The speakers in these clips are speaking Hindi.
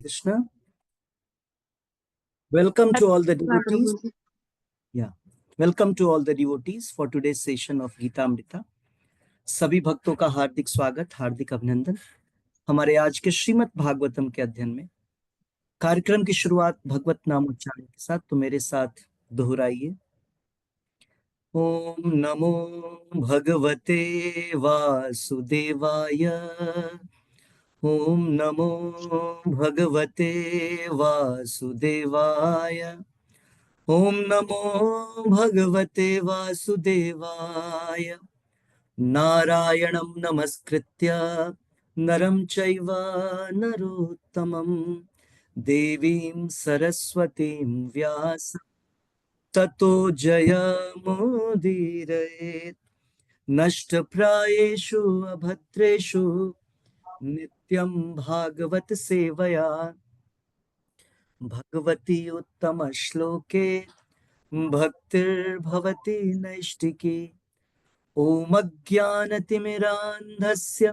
Krishna. Welcome to all the Hare devotees. Krishna. Yeah. Welcome to all the devotees for today's session of Gita Amrita. सभी भक्तों का हार्दिक स्वागत, हार्दिक अभिनंदन हमारे आज के श्रीमद् भागवतम के अध्ययन में। कार्यक्रम की शुरुआत भगवत नाम उच्चारण के साथ, तो मेरे साथ दोहराइए। ओम नमो भगवते वासुदेवाय। ओम नमो भगवते वासुदेवाय। ओम नमो भगवते वासुदेवाय। नारायणं नमस्कृत्य नरं चैव नरोत्तमं देवीं सरस्वतीं व्यास ततो जयमुदीरयेत्। नष्टप्रायेषु अभद्रेषु नित्यं भागवत सेवया भगवती उत्तम श्लोके भक्तिर्भवति नैष्टिकी। ॐ अज्ञानतिमिरान्धस्य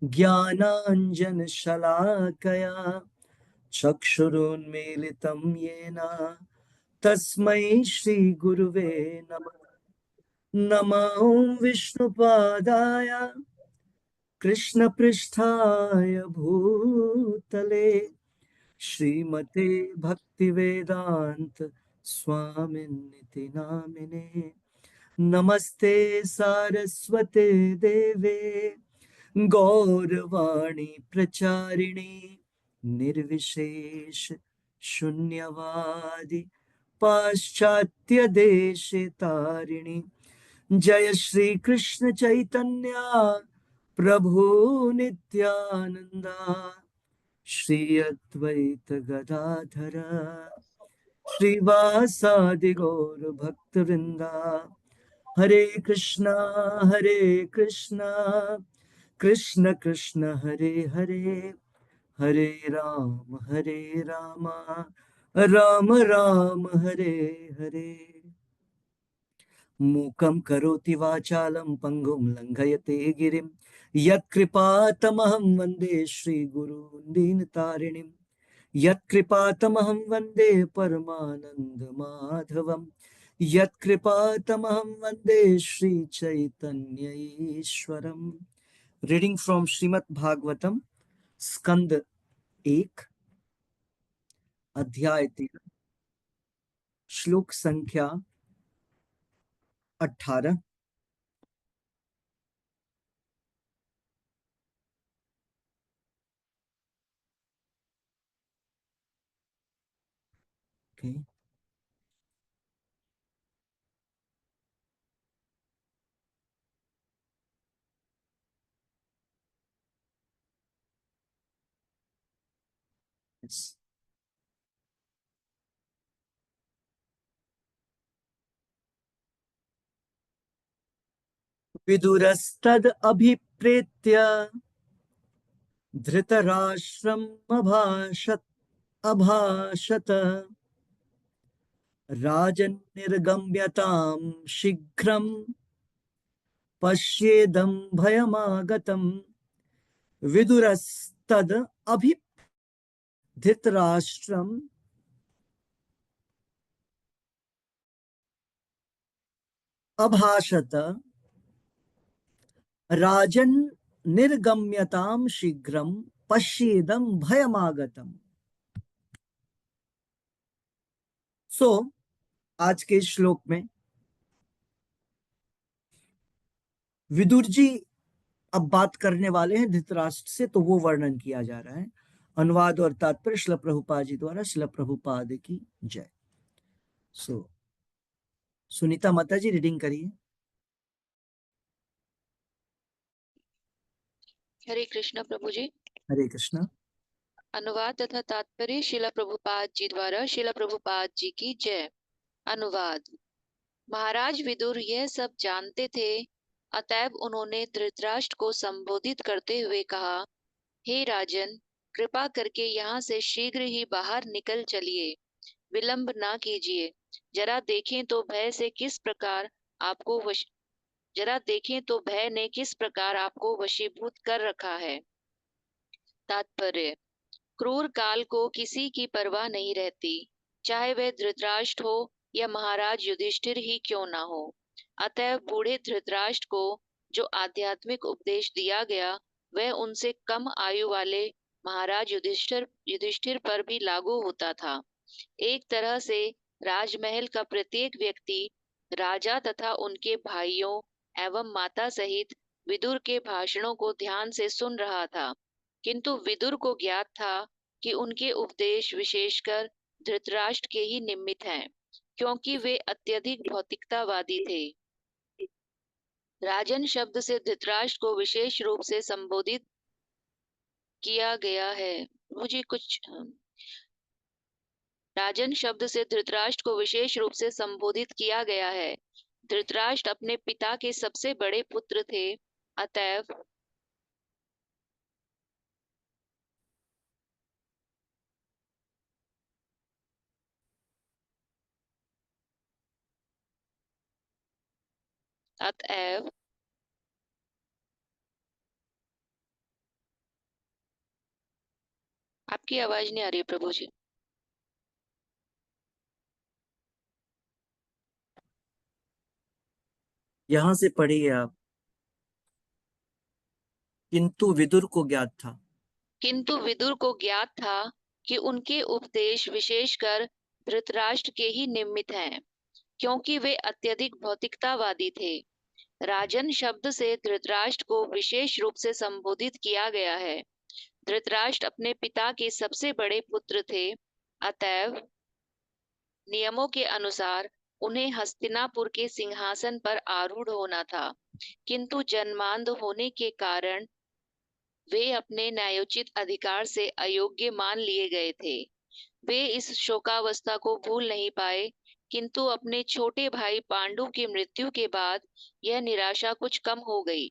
ज्ञानाञ्जनशलाकया चक्षुरुन्मीलितं येन तस्मै श्रीगुरुवे नमः। नमः विष्णुपादाय कृष्णपृष्ठाय भूतले श्रीमते भक्तिवेदान्त स्वामिनिति नामिने। नमस्ते सारस्वते देवे गौरवाणी प्रचारिणे निर्विशेष शून्यवादी पाश्चात्य देशे तारिणी। जय श्री कृष्ण चैतन्य प्रभु नित्यानंदा श्री अद्वैत गदाधर श्रीवासादि गौर भक्तवृंदा। हरे कृष्णा कृष्ण कृष्ण हरे हरे, हरे राम राम राम हरे हरे। मूकं करोति वाचालं पंगुं लंघयते गिरिं यत्कृपातमहं वन्दे श्रीगुरून् दीनतारिणीं। यत्कृपातमहं वन्दे परमानन्दमाधवं। यत्कृपातमहं वन्दे श्रीचैतन्य ईश्वरम्। रीडिंग फ्रॉम श्रीमद् भागवतम स्कंद 1 अध्याय 13 श्लोक संख्या 18। Okay. Yes. विदुरस्तद अभिप्रेत्य धृतराष्ट्रम् अभाषत राजन् निर्गम्यतां शीघ्रं पश्येदं भयमागतम्। विदुरस्तद अभि धृतराष्ट्रम् अभाषत राजन् निर्गम्यतां शीघ्रं पश्येदं भयमागतम्। सो आज के श्लोक में विदुर जी अब बात करने वाले हैं धृतराष्ट्र से, तो वो वर्णन किया जा रहा है। अनुवाद और तात्पर्य श्रील प्रभुपाद जी द्वारा। श्रील प्रभुपाद की जय। सो सुनीता माता जी रीडिंग करिए। हरे कृष्ण प्रभु जी। हरे कृष्ण। अनुवाद तथा तात्पर्य शिला प्रभुपाद जी द्वारा। शिला प्रभुपाद जी की जय। अनुवाद। महाराज विदुर यह सब जानते थे, अतएव उन्होंने धृतराष्ट्र को संबोधित करते हुए कहा, हे राजन, कृपा करके यहाँ से शीघ्र ही बाहर निकल चलिए, विलंब ना कीजिए। जरा देखें तो भय ने किस प्रकार आपको वशीभूत कर रखा है। तात्पर्य। क्रूर काल को किसी की परवाह नहीं रहती, चाहे वह धृतराष्ट्र हो या महाराज युधिष्ठिर ही क्यों ना हो। अतएव बूढ़े धृतराष्ट्र को जो आध्यात्मिक उपदेश दिया गया वह उनसे कम आयु वाले महाराज युधिष्ठिर युधिष्ठिर पर भी लागू होता था। एक तरह से राजमहल का प्रत्येक व्यक्ति राजा तथा उनके भाइयों एवं माता सहित विदुर के भाषणों को ध्यान से सुन रहा था, किंतु विदुर को ज्ञात था कि उनके उपदेश विशेषकर धृतराष्ट्र के ही निमित्त हैं, क्योंकि वे अत्यधिक भौतिकतावादी थे। राजन शब्द से धृतराष्ट्र को विशेष रूप से संबोधित किया गया है। मुझे कुछ राजन शब्द से धृतराष्ट्र को विशेष रूप से संबोधित किया गया है। धृतराष्ट्र अपने पिता के सबसे बड़े पुत्र थे, अतएव अतएव आपकी आवाज नहीं आ रही है प्रभु जी। यहां से पढ़िए आप। किंतु विदुर को ज्ञात था। किंतु विदुर को ज्ञात था कि उनके उपदेश विशेषकर धृतराष्ट्र के ही निमित्त हैं, क्योंकि वे अत्यधिक भौतिकतावादी थे। राजन शब्द से धृतराष्ट्र को विशेष रूप से संबोधित किया गया है। धृतराष्ट्र अपने पिता के सबसे बड़े पुत्र थे, अतएव नियमों के अनुसार उन्हें हस्तिनापुर के सिंहासन पर आरूढ़ होना था, किंतु जन्मांध होने के कारण वे अपने न्यायोचित अधिकार से अयोग्य मान लिए गए थे। वे इस शोकावस्था को भूल नहीं पाए, किंतु अपने छोटे भाई पांडु की मृत्यु के बाद यह निराशा कुछ कम हो गई।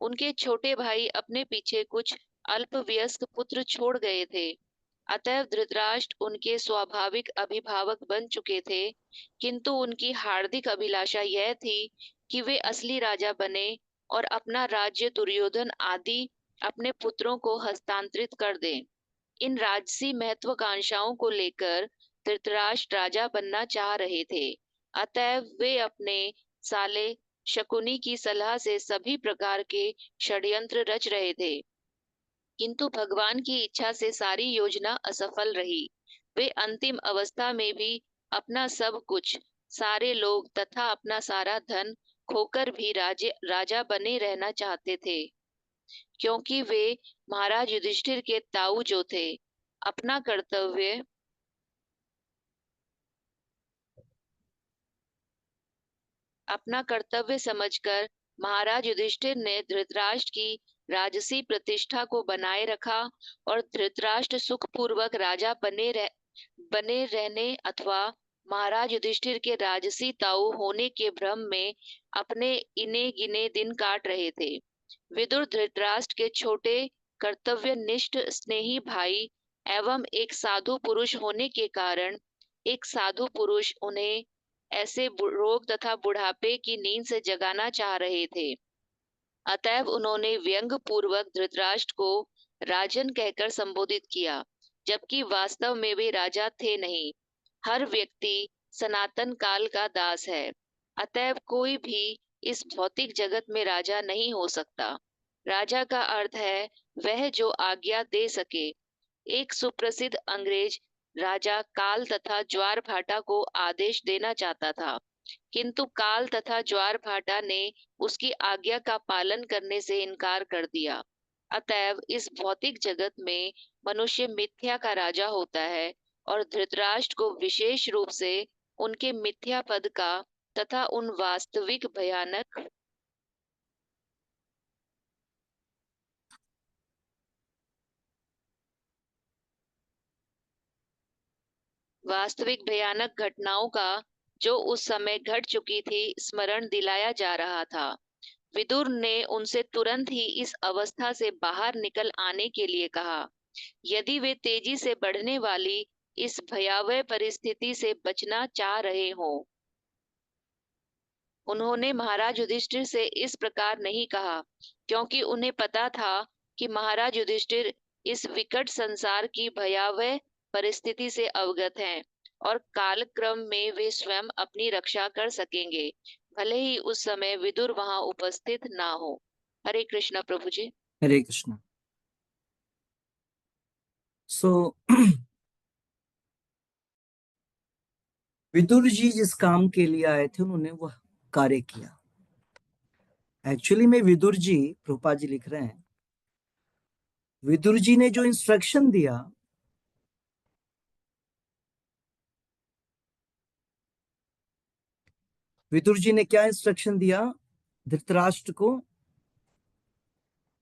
उनके छोटे भाई अपने पीछे कुछ अल्पवयस्क पुत्र छोड़ गए थे, अतएव धृतराष्ट्र उनके स्वाभाविक अभिभावक बन चुके थे, किंतु उनकी हार्दिक अभिलाषा यह थी कि वे असली राजा बने और अपना राज्य दुर्योधन आदि अपने पुत्रों को हस्तांतरित कर दें। इन राजसी महत्वाकांक्षाओं को लेकर धृतराष्ट्र राजा बनना चाह रहे थे, अतएव वे अपने साले शकुनी की सलाह से सभी प्रकार के षड्यंत्र रच रहे थे, किंतु भगवान की इच्छा से सारी योजना असफल रही। वे अंतिम अवस्था में भी अपना सब कुछ, सारे लोग तथा अपना सारा धन खोकर भी राजा बने रहना चाहते थे, क्योंकि वे महाराज युधिष्ठिर के ताऊ जो थे। अपना कर्तव्य अपना कर्तव्य समझकर महाराज युधिष्ठिर ने धृतराष्ट्र की राजसी प्रतिष्ठा को बनाए रखा और धृतराष्ट्र सुखपूर्वक राजा बने रहने अथवा महाराज युधिष्ठिर के राजसी ताऊ होने के भ्रम में अपने इने गिने दिन काट रहे थे। विदुर धृतराष्ट्र के छोटे कर्तव्यनिष्ठ स्नेही भाई एवं एक साधु पुरुष होने के कारण एक साधु पुरुष उन्हें ऐसे रोग तथा बुढ़ापे की नींद से जगाना चाह रहे थे, अतएव उन्होंने व्यंग पूर्वक धृतराष्ट्र को राजन कहकर संबोधित किया, जबकि वास्तव में वे राजा थे नहीं। हर व्यक्ति सनातन काल का दास है, अतएव कोई भी इस भौतिक जगत में राजा नहीं हो सकता। राजा का अर्थ है वह जो आज्ञा दे सके। एक सुप्रसिद्ध अंग्रेज राजा काल तथा ज्वार भाटा को आदेश देना चाहता था, किंतु काल तथा ज्वार भाटा ने उसकी आज्ञा का पालन करने से इनकार कर दिया। अतएव इस भौतिक जगत में मनुष्य मिथ्या का राजा होता है और धृतराष्ट्र को विशेष रूप से उनके मिथ्या पद का तथा उन वास्तविक भयानक घटनाओं का जो उस समय घट चुकी थी स्मरण दिलाया जा रहा था। विदुर ने उनसे तुरंत ही इस अवस्था से बाहर निकल आने के लिए कहा। यदि वे तेजी से बढ़ने वाली इस भयावह परिस्थिति से बचना चाह रहे हों। उन्होंने महाराज युधिष्ठिर से इस प्रकार नहीं कहा, क्योंकि उन्हें पता था कि महाराज युधिष्ठिर इस विकट संसार की भयावह परिस्थिति से अवगत हैं और कालक्रम में वे स्वयं अपनी रक्षा कर सकेंगे, भले ही उस समय विदुर वहां उपस्थित ना हो। हरे कृष्णा प्रभु जी। हरे कृष्णा। सो विदुर जी जिस काम के लिए आए थे उन्होंने वह कार्य किया। एक्चुअली में विदुर जी, प्रभुपाद जी लिख रहे हैं, विदुर जी ने जो इंस्ट्रक्शन दिया, विदुर जी ने क्या इंस्ट्रक्शन दिया धृतराष्ट्र को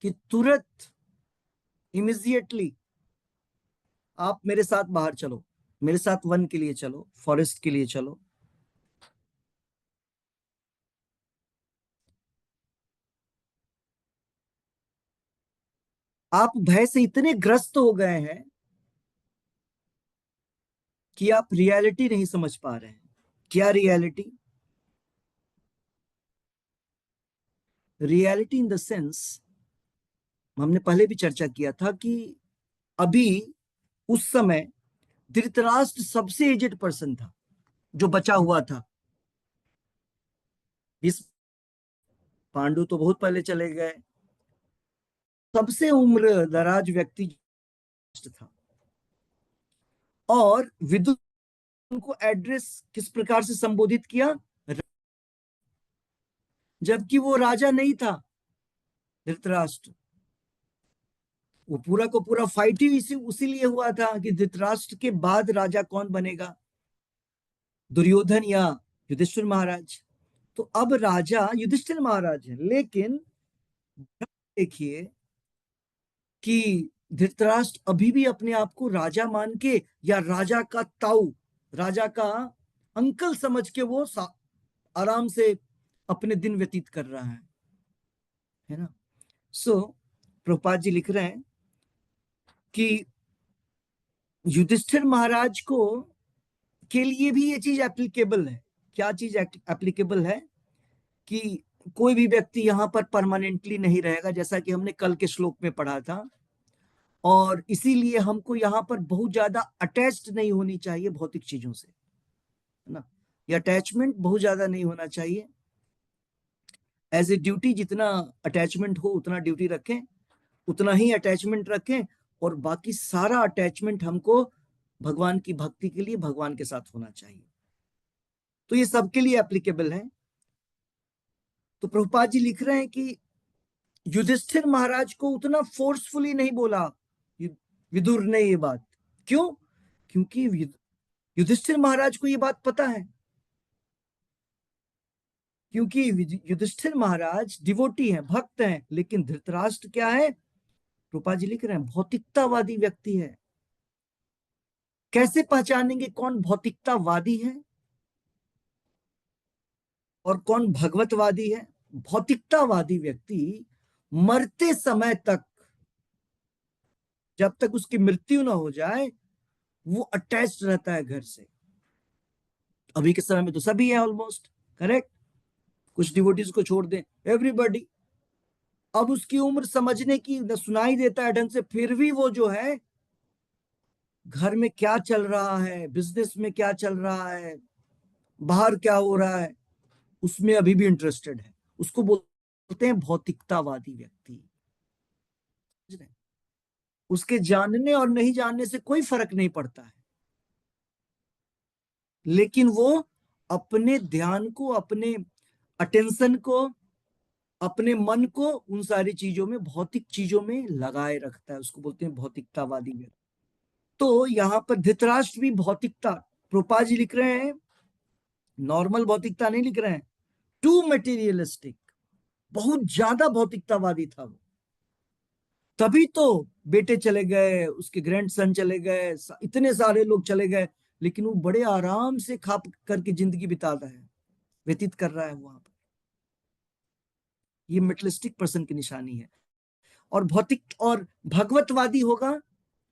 कि तुरंत, इमीडिएटली आप मेरे साथ बाहर चलो, मेरे साथ वन के लिए चलो, फॉरेस्ट के लिए चलो। आप भय से इतने ग्रस्त हो गए हैं कि आप रियलिटी नहीं समझ पा रहे हैं। क्या reality? Reality in the sense, हमने पहले भी चर्चा किया था कि अभी उस समय धृतराष्ट्र सबसे एजेड पर्सन था जो बचा हुआ था। इस पांडु तो बहुत पहले चले गए, सबसे उम्र दराज व्यक्ति था। और विदुर उनको एड्रेस किस प्रकार से संबोधित किया, जबकि वो राजा नहीं था धृतराष्ट्र। वो पूरा को पूरा फाइट ही उसी लिए हुआ था कि धृतराष्ट्र के बाद राजा कौन बनेगा, दुर्योधन या युधिष्ठिर महाराज। तो अब राजा युधिष्ठिर महाराज है, लेकिन देखिए कि धृतराष्ट्र अभी भी अपने आप को राजा मान के या राजा का ताऊ, राजा का अंकल समझ के वो आराम से अपने दिन व्यतीत कर रहा है ना। सो प्रभुपाद जी लिख रहे हैं कि युधिष्ठिर महाराज को के लिए भी ये चीज एप्लीकेबल है। क्या चीज एप्लीकेबल है? कि कोई भी व्यक्ति यहां पर परमानेंटली नहीं रहेगा, जैसा कि हमने कल के श्लोक में पढ़ा था। और इसीलिए हमको यहाँ पर बहुत ज्यादा अटैच्ड नहीं होनी चाहिए भौतिक चीजों से, है ना। ये अटैचमेंट बहुत ज्यादा नहीं होना चाहिए। एज ए ड्यूटी जितना अटैचमेंट हो उतना ड्यूटी रखें, उतना ही अटैचमेंट रखें, और बाकी सारा अटैचमेंट हमको भगवान की भक्ति के लिए भगवान के साथ होना चाहिए। तो ये सबके लिए एप्लीकेबल है। तो प्रभुपाद जी लिख रहे हैं कि युधिष्ठिर महाराज को उतना फोर्सफुली नहीं बोला विदुर ने ये बात। क्यों? क्योंकि युधिष्ठिर महाराज को ये बात पता है, क्योंकि युधिष्ठिर महाराज डिवोटी हैं, भक्त हैं। लेकिन धृतराष्ट्र क्या है? रूपा जी लिख रहे हैं भौतिकतावादी व्यक्ति है। कैसे पहचानेंगे कौन भौतिकतावादी है और कौन भगवतवादी है? भौतिकतावादी व्यक्ति मरते समय तक, जब तक उसकी मृत्यु ना हो जाए, वो अटैच रहता है घर से। अभी के समय में तो सभी है ऑलमोस्ट, करेक्ट? कुछ डिवोटीज को छोड़ दें, एवरीबॉडी। अब उसकी उम्र समझने की न सुनाई देता है ढंग से, फिर भी वो जो है घर में क्या चल रहा है, बिजनेस में क्या चल रहा है, बाहर क्या हो रहा है, उसमें अभी भी इंटरेस्टेड है। उसको बोलते हैं भौतिकतावादी व्यक्ति। उसके जानने और नहीं जानने से कोई फर्क नहीं पड़ता है, लेकिन वो अपने ध्यान को, अपने अटेंशन को, अपने मन को उन सारी चीजों में, भौतिक चीजों में लगाए रखता है। उसको बोलते हैं भौतिकतावादी व्यक्ति। तो यहाँ पर धृतराष्ट्र भी भौतिकता, प्रोपा जी लिख रहे हैं, नॉर्मल भौतिकता नहीं लिख रहे हैं, टू मटेरियलिस्टिक, बहुत ज्यादा भौतिकतावादी था वो। तभी तो बेटे चले गए, उसके ग्रैंडसन चले गए, इतने सारे लोग चले गए, लेकिन वो बड़े आराम से खा करके जिंदगी बिता रहा है, व्यतीत कर रहा है वहां पर। ये मेटलिस्टिक पर्सन की निशानी है। और भौतिक और भगवतवादी होगा,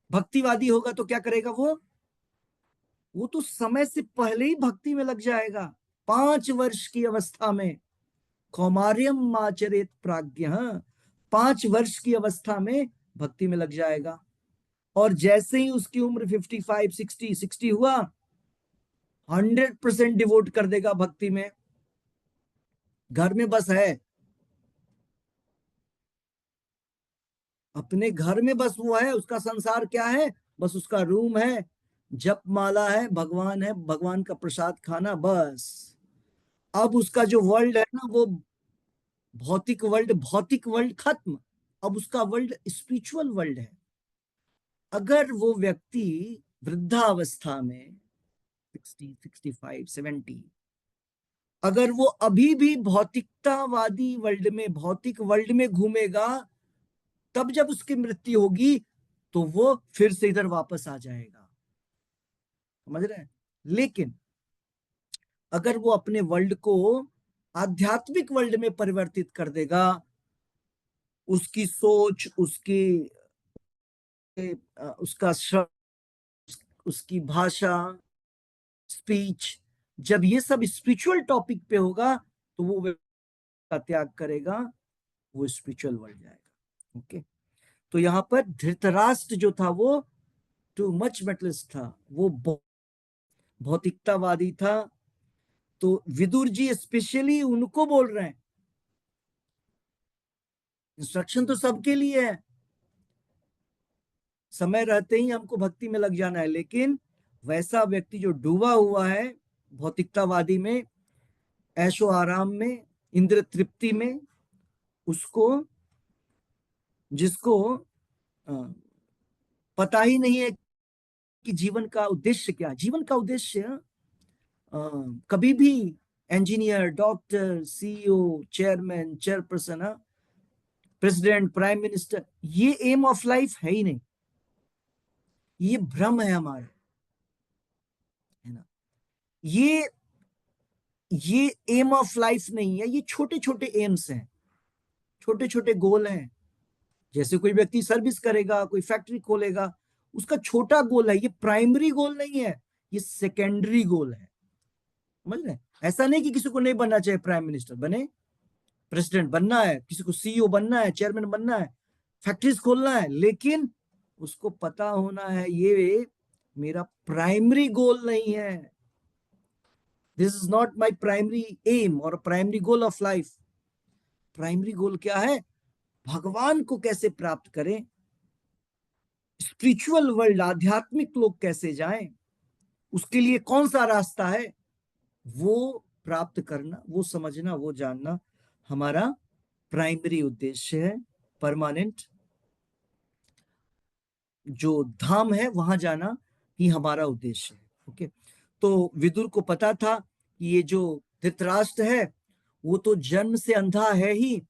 भक्तिवादी होगा तो क्या करेगा वो तो समय से पहले ही भक्ति में लग जाएगा। 5 वर्ष की अवस्था में, कौमार्यम आचरेत प्राज्ञ, 5 वर्ष की अवस्था में भक्ति में लग जाएगा। और जैसे ही उसकी उम्र 55, 60 हुआ, 100% डिवोट कर देगा भक्ति में। घर में बस है, अपने घर में बस वो है, उसका संसार क्या है, बस उसका रूम है, जप माला है, भगवान का प्रसाद खाना, बस। अब उसका जो वर्ल्ड है ना, वो भौतिक वर्ल्ड खत्म। अब उसका वर्ल्ड स्पिरिचुअल वर्ल्ड है। अगर वो व्यक्ति वृद्धावस्था में 60, 65, 70, अगर वो अभी भी भौतिकतावादी वर्ल्ड में, भौतिक वर्ल्ड में घूमेगा, तब जब उसकी मृत्यु होगी तो वो फिर से इधर वापस आ जाएगा। समझ रहे हैं? लेकिन अगर वो अपने वर्ल्ड को आध्यात्मिक वर्ल्ड में परिवर्तित कर देगा, उसकी सोच, उसका शब्द, उसकी भाषा, स्पीच, जब ये सब स्पिरिचुअल टॉपिक पे होगा, तो वो का त्याग करेगा, वो स्पिरिचुअल वर्ल्ड जाएगा। ओके। तो यहाँ पर धृतराष्ट्र जो था वो टू मच मेटलिस्ट था, वो भौतिकतावादी था। तो विदुर जी स्पेशली उनको बोल रहे हैं, इंस्ट्रक्शन तो सबके लिए है, समय रहते ही हमको भक्ति में लग जाना है। लेकिन वैसा व्यक्ति जो डूबा हुआ है भौतिकतावादी में, ऐशो आराम में, इंद्र तृप्ति में, उसको, जिसको अ, पता ही नहीं है कि जीवन का उद्देश्य क्या है। जीवन का उद्देश्य कभी भी engineer, doctor, CEO, chairman, chairperson, president, prime minister, ये एम ऑफ लाइफ है ही नहीं। ये भ्रम है हमारा, है ना। ये ये एम ऑफ लाइफ नहीं है, ये छोटे छोटे एम्स हैं, छोटे छोटे गोल हैं। जैसे कोई व्यक्ति सर्विस करेगा, कोई फैक्ट्री खोलेगा, उसका छोटा गोल है, ये प्राइमरी गोल नहीं है, ये सेकेंडरी गोल है। समझ रहे? ऐसा नहीं कि किसी को नहीं बनना चाहिए प्राइम मिनिस्टर, बने, प्रेसिडेंट बनना है, किसी को सीईओ बनना है, चेयरमैन बनना है, फैक्ट्रीज खोलना है, लेकिन उसको पता होना है ये मेरा प्राइमरी गोल नहीं है। This is not my primary aim और primary goal of life. Primary goal क्या है? भगवान को कैसे प्राप्त करें, स्पिरिचुअल वर्ल्ड, आध्यात्मिक लोग कैसे जाएं, उसके लिए कौन सा रास्ता है, वो प्राप्त करना, वो समझना, वो जानना हमारा प्राइमरी उद्देश्य है। परमानेंट जो धाम है वहां जाना ही हमारा उद्देश्य है। ओके। तो विदुर को पता था कि ये जो धृतराष्ट्र है वो तो जन्म से अंधा है ही,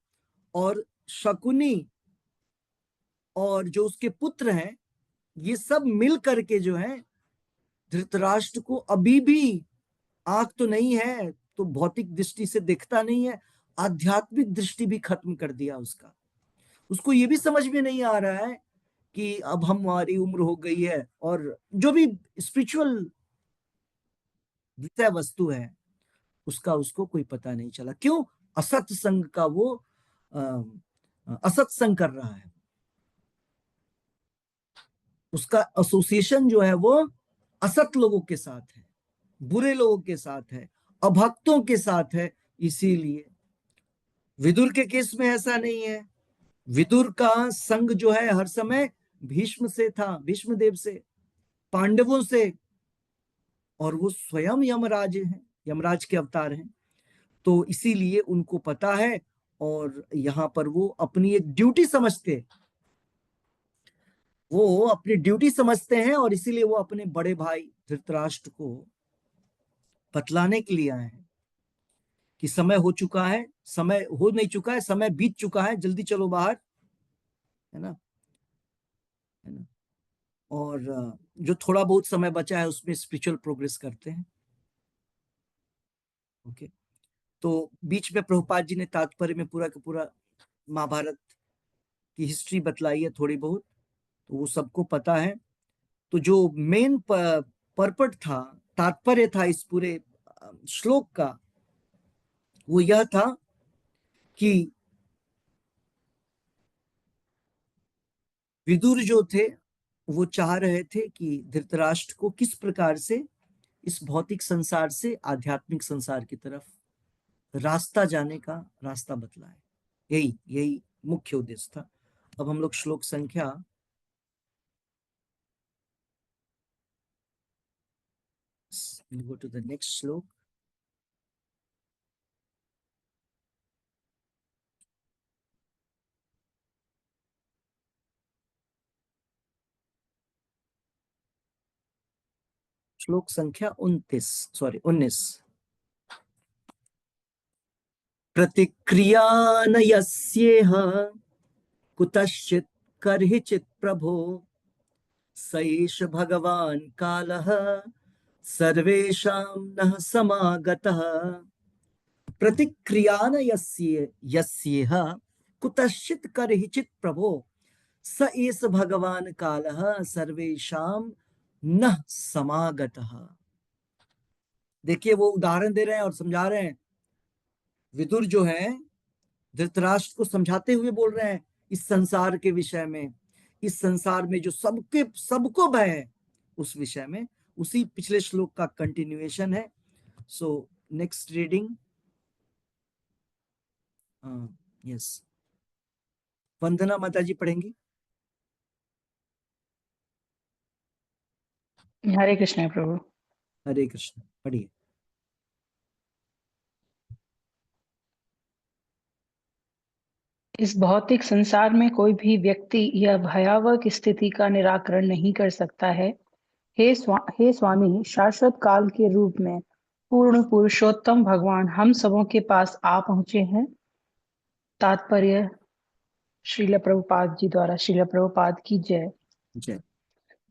और शकुनी और जो उसके पुत्र हैं, ये सब मिल करके जो है धृतराष्ट्र को अभी भी, आंख तो नहीं है तो भौतिक दृष्टि से दिखता नहीं है, आध्यात्मिक दृष्टि भी खत्म कर दिया उसका। उसको ये भी समझ में नहीं आ रहा है कि अब हमारी उम्र हो गई है, और जो भी स्पिरिचुअल विषय वस्तु है उसका उसको कोई पता नहीं चला। क्यों? असत संग का वो असत संग कर रहा है, उसका एसोसिएशन जो है वो असत लोगों के साथ है, बुरे लोगों के साथ है, अभक्तों के साथ है। इसीलिए विदुर के केस में ऐसा नहीं है। विदुर का संग जो है हर समय भीष्म से था, भीष्म देव से, पांडवों से, और वो स्वयं यमराज हैं, यमराज के अवतार हैं। तो इसीलिए उनको पता है, और यहाँ पर वो अपनी एक ड्यूटी समझते, वो अपनी ड्यूटी समझते हैं, और इसीलिए वो अपने बड़े भाई धृतराष्ट्र को बतलाने के लिए आए हैं कि समय हो चुका है, समय हो नहीं चुका है, समय बीत चुका है, जल्दी चलो बाहर, है ना, है ना। और जो थोड़ा बहुत समय बचा है उसमें स्पिरिचुअल प्रोग्रेस करते हैं। ओके। तो बीच में प्रभुपाद जी ने तात्पर्य में पूरा का पूरा महाभारत की हिस्ट्री बतलाई है थोड़ी बहुत, तो वो सबको पता है। तो जो मेन पर्पट था, तात्पर्य था इस पूरे श्लोक का, वो यह था कि विदुर जो थे वो चाह रहे थे कि धृतराष्ट्र को किस प्रकार से इस भौतिक संसार से आध्यात्मिक संसार की तरफ रास्ता जाने का रास्ता बतलाए। यही यही मुख्य उद्देश्य था। अब हम लोग श्लोक संख्या गो टू द नेक्स्ट श्लोक। श्लोक संख्या 19। प्रतिक्रिया न यस्येह कुतश्चित् कर्हिचित् प्रभो स एष भगवान् कालः सर्वेषां नः समागतः। प्रतिक्रिया न यस्येह कुतश्चित् कर्हिचित् प्रभो स एष भगवान् कालः सर्वेषां नः समागतः। देखिए वो उदाहरण दे रहे हैं और समझा रहे हैं। विदुर जो है धृतराष्ट्र को समझाते हुए बोल रहे हैं इस संसार के विषय में, इस संसार में जो सबको भय है उस विषय में। उसी पिछले श्लोक का कंटिन्यूएशन है। So next reading. यस, वंदना माता जी पढ़ेंगी। हरे कृष्ण प्रभु। हरे कृष्ण, पढ़िए। इस भौतिक संसार में कोई भी व्यक्ति यह भयावह स्थिति का निराकरण नहीं कर सकता है। हे स्वामी, शाश्वत काल के रूप में पूर्ण पुरुषोत्तम भगवान हम सबों के पास आ पहुंचे हैं। तात्पर्य श्रील प्रभुपाद जी द्वारा। श्रील प्रभुपाद की जय। जय।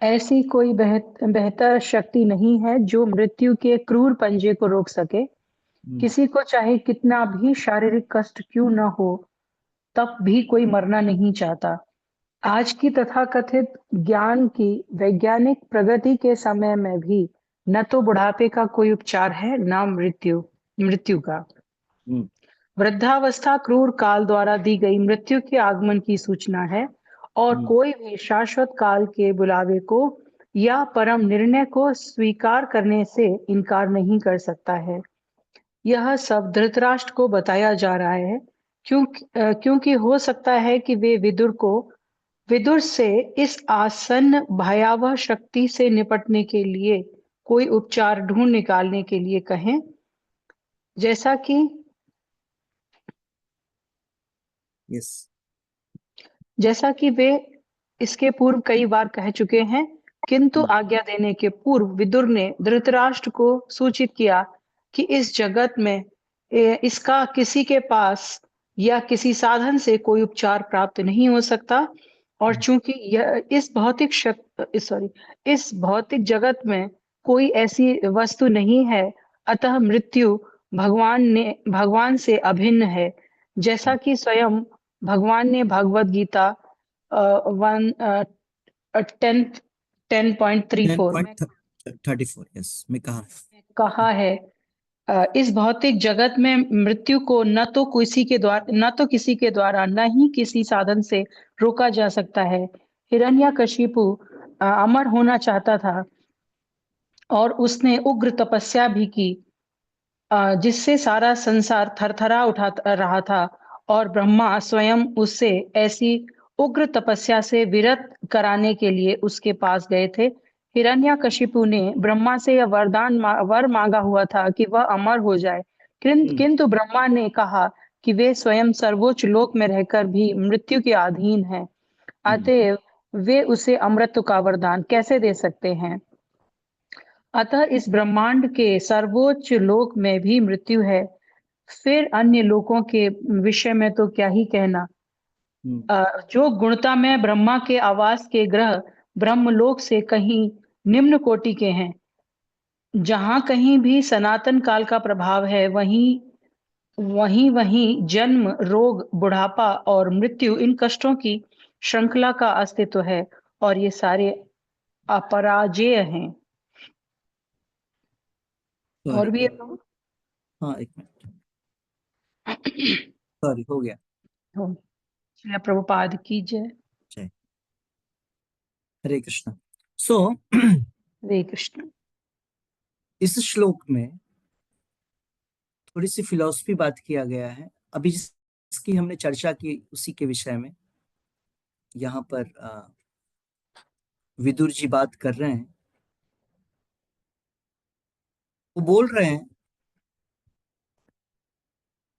ऐसी कोई बेहतर शक्ति नहीं है जो मृत्यु के क्रूर पंजे को रोक सके। किसी को चाहे कितना भी शारीरिक कष्ट क्यों न हो, तब भी कोई मरना नहीं चाहता। आज की तथाकथित ज्ञान की वैज्ञानिक प्रगति के समय में भी न तो बुढ़ापे का कोई उपचार है, न मृत्यु का। वृद्धावस्था क्रूर काल द्वारा दी गई मृत्यु के आगमन की सूचना है और कोई भी शाश्वत काल के बुलावे को या परम निर्णय को स्वीकार करने से इनकार नहीं कर सकता है। यह सब धृतराष्ट्र को बताया जा रहा है क्योंकि हो सकता है कि वे विदुर से इस आसन्न भयावह शक्ति से निपटने के लिए कोई उपचार ढूंढ निकालने के लिए कहें। जैसा कि जैसा कि वे इसके पूर्व कई बार कह चुके हैं, किंतु आज्ञा देने के पूर्व विदुर ने धृतराष्ट्र को सूचित किया कि इस जगत में इसका किसी के पास या किसी साधन से कोई उपचार प्राप्त नहीं हो सकता। और चूंकि यह इस भौतिक जगत में कोई ऐसी वस्तु नहीं है, अतः मृत्यु भगवान से अभिन्न है। जैसा कि स्वयं भगवान ने भगवत गीता 10.34 में कहा है, इस भौतिक जगत में मृत्यु को न तो किसी के द्वारा न ही किसी साधन से रोका जा सकता है। हिरण्यकशिपु अमर होना चाहता था और उसने उग्र तपस्या भी की, जिससे सारा संसार थरथरा उठा रहा था और ब्रह्मा स्वयं उससे ऐसी उग्र तपस्या से विरत कराने के लिए उसके पास गए थे। हिरण्यकशिपु ने ब्रह्मा से यह वर मांगा हुआ था कि वह अमर हो जाए, किंतु ब्रह्मा ने कहा कि वे स्वयं सर्वोच्च लोक में रहकर भी मृत्यु के अधीन हैं, अतएव वे उसे अमृत का वरदान कैसे दे सकते हैं। अतः इस ब्रह्मांड के सर्वोच्च लोक में भी मृत्यु है, फिर अन्य लोकों के विषय में तो क्या ही कहना। जो गुणता में ब्रह्मा के आवास के ग्रह ब्रह्मलोक से कहीं निम्न कोटि के हैं, जहां कहीं भी सनातन काल का प्रभाव है, वहीं जन्म, रोग, बुढ़ापा और मृत्यु, इन कष्टों की श्रृंखला का अस्तित्व है और ये सारे अपराजेय हैं। और भी हाँ, एक मिनट, सॉरी, हो गया। प्रभुपाद की जय। हरे कृष्ण। सो हरे कृष्ण। इस श्लोक में थोड़ी सी फिलॉसफी बात किया गया है। अभी जिसकी हमने चर्चा की उसी के विषय में यहाँ पर विदुर जी बात कर रहे हैं। वो बोल रहे हैं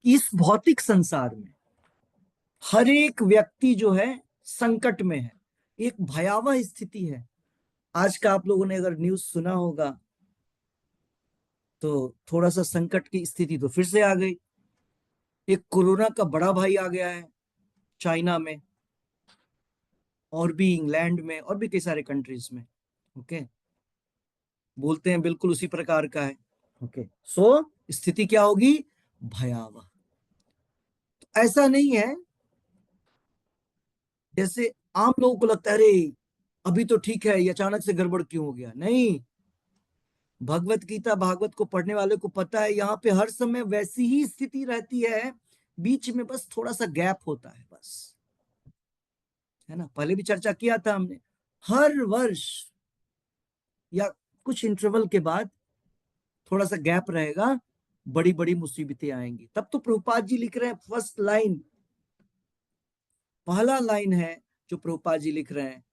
कि इस भौतिक संसार में हर एक व्यक्ति जो है संकट में है, एक भयावह स्थिति है। आज का आप लोगों ने अगर न्यूज सुना होगा तो थोड़ा सा संकट की स्थिति तो फिर से आ गई। एक कोरोना का बड़ा भाई आ गया है चाइना में, और भी इंग्लैंड में, और भी कई सारे कंट्रीज में। ओके, बोलते हैं बिल्कुल उसी प्रकार का है। ओके, सो स्थिति क्या होगी? भयावह। तो ऐसा नहीं है जैसे आम लोगों को लगता है अरे अभी तो ठीक है, ये अचानक से गड़बड़ क्यों हो गया। नहीं, भगवत गीता भागवत को पढ़ने वाले को पता है यहाँ पे हर समय वैसी ही स्थिति रहती है, बीच में बस थोड़ा सा गैप होता है बस, है ना। पहले भी चर्चा किया था हमने, हर वर्ष या कुछ इंटरवल के बाद थोड़ा सा गैप रहेगा, बड़ी बड़ी मुसीबतें आएंगी। तब तो प्रभुपाद जी लिख रहे हैं फर्स्ट लाइन, पहला लाइन है जो प्रभुपाद जी लिख रहे हैं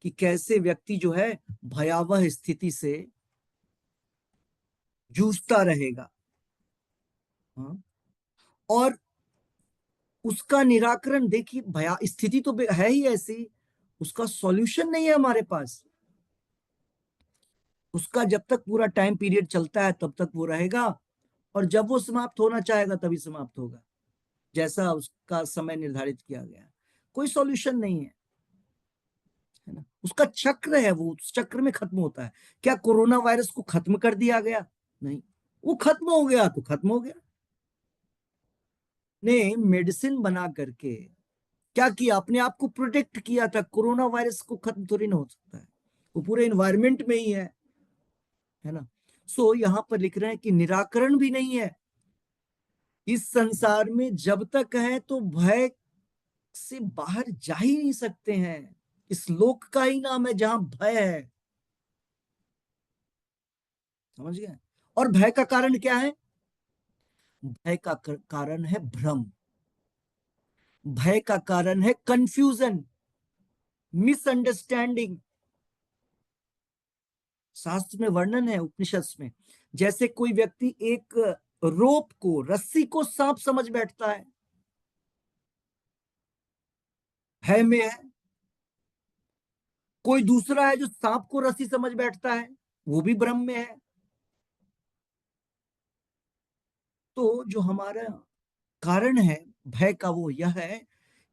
कि कैसे व्यक्ति जो है भयावह स्थिति से जूझता रहेगा। हाँ? और उसका निराकरण देखिए, भया स्थिति तो है ही ऐसी, उसका सॉल्यूशन नहीं है हमारे पास। उसका जब तक पूरा टाइम पीरियड चलता है तब तक वो रहेगा, और जब वो समाप्त होना चाहेगा तभी समाप्त होगा, जैसा उसका समय निर्धारित किया गया। कोई सॉल्यूशन नहीं है ना। उसका चक्र है, वो उस चक्र में खत्म होता है। क्या कोरोना वायरस को खत्म कर दिया गया? नहीं, वो खत्म हो गया तो खत्म हो गया। ने मेडिसिन बना करके क्या किया? अपने आप को प्रोटेक्ट किया था। कोरोना वायरस को खत्म थोड़ी ना हो सकता है, वो पूरे एनवायरमेंट में ही है ना। सो यहां पर लिख रहे हैं कि निराकरण भी नहीं है इस संसार में। जब तक है तो भय से बाहर जा ही नहीं सकते हैं। इस लोक का ही नाम है जहां भय है, समझ गए। और भय का कारण क्या है? भय का कारण है भ्रम, भय का कारण है कंफ्यूजन, मिसअंडरस्टैंडिंग। शास्त्र में वर्णन है, उपनिषद में, जैसे कोई व्यक्ति एक रोप को, रस्सी को सांप समझ बैठता है, भय में है। कोई दूसरा है जो सांप को रस्सी समझ बैठता है, वो भी भ्रम में है। तो जो हमारा कारण है भय का वो यह है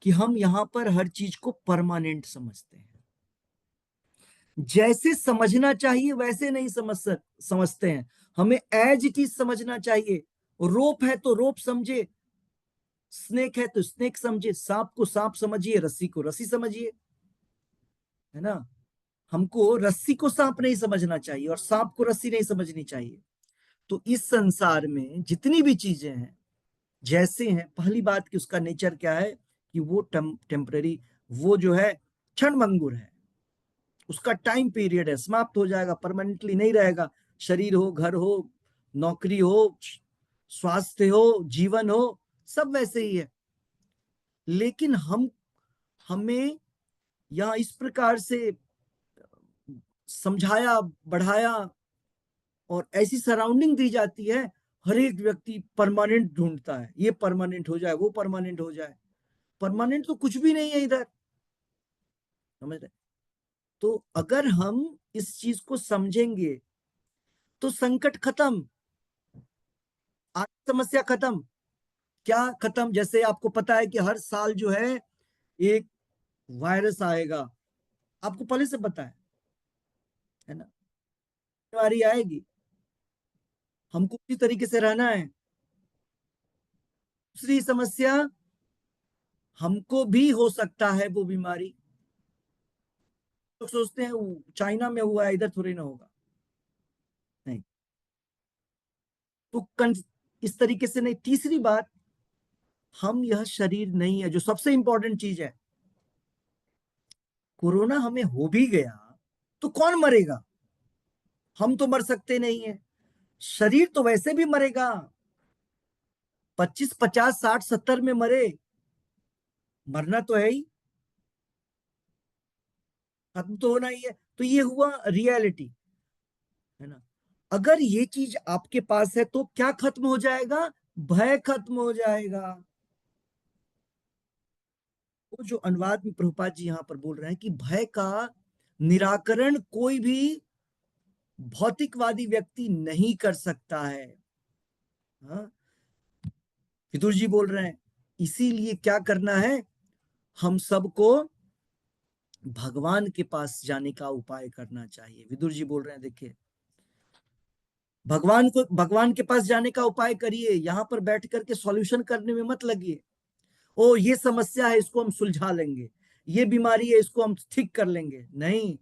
कि हम यहां पर हर चीज को परमानेंट समझते हैं। जैसे समझना चाहिए वैसे नहीं समझते हैं। हमें एज इट इज समझना चाहिए। रोप है तो रोप समझे, स्नेक है तो स्नेक समझे, सांप को सांप समझिए, रस्सी को रस्सी समझिए, है ना। हमको रस्सी को सांप नहीं समझना चाहिए और सांप को रस्सी नहीं समझनी चाहिए। तो इस संसार में जितनी भी चीजें हैं जैसे हैं, पहली बात कि उसका नेचर क्या है कि वो टेम्पररी, वो जो है क्षणभंगुर है। उसका टाइम पीरियड है, समाप्त हो जाएगा, परमानेंटली नहीं रहेगा। शरीर हो, घर हो, नौकरी हो, स्वास्थ्य हो, जीवन हो, सब वैसे ही है। लेकिन हमें यहाँ इस प्रकार से समझाया, बढ़ाया और ऐसी सराउंडिंग दी जाती है, हर एक व्यक्ति परमानेंट ढूंढता है, ये परमानेंट हो जाए, वो परमानेंट हो जाए। परमानेंट तो कुछ भी नहीं है इधर, समझ रहे। तो अगर हम इस चीज को समझेंगे तो संकट खत्म, आज समस्या खत्म। क्या खत्म? जैसे आपको पता है कि हर साल जो है एक वायरस आएगा, आपको पहले से पता है ना। बीमारी आएगी, हमको उसी तरीके से रहना है। दूसरी समस्या, हमको भी हो सकता है वो बीमारी। लोग सोचते हैं चाइना में हुआ है, इधर थोड़ी ना होगा। नहीं, तो इस तरीके से नहीं। तीसरी बात, हम यह शरीर नहीं है, जो सबसे इंपॉर्टेंट चीज है। कोरोना हमें हो भी गया तो कौन मरेगा? हम तो मर सकते नहीं है, शरीर तो वैसे भी मरेगा। 25, 50, 60, 70 में मरे, मरना तो है ही, खत्म तो होना ही है। तो ये हुआ रियलिटी, है ना। अगर ये चीज आपके पास है तो क्या खत्म हो जाएगा? भय खत्म हो जाएगा। वो जो अनुवाद में प्रभुपाद जी यहां पर बोल रहे हैं कि भय का निराकरण कोई भी भौतिकवादी व्यक्ति नहीं कर सकता है। हाँ, विदुर जी बोल रहे हैं इसीलिए क्या करना है, हम सबको भगवान के पास जाने का उपाय करना चाहिए। विदुर जी बोल रहे हैं देखिए, भगवान के पास जाने का उपाय करिए, यहां पर बैठ करके सॉल्यूशन करने में मत लगिए। ओ ये समस्या है, इसको हम सुलझा लेंगे, ये बीमारी है, इसको हम ठीक कर लेंगे। नहीं,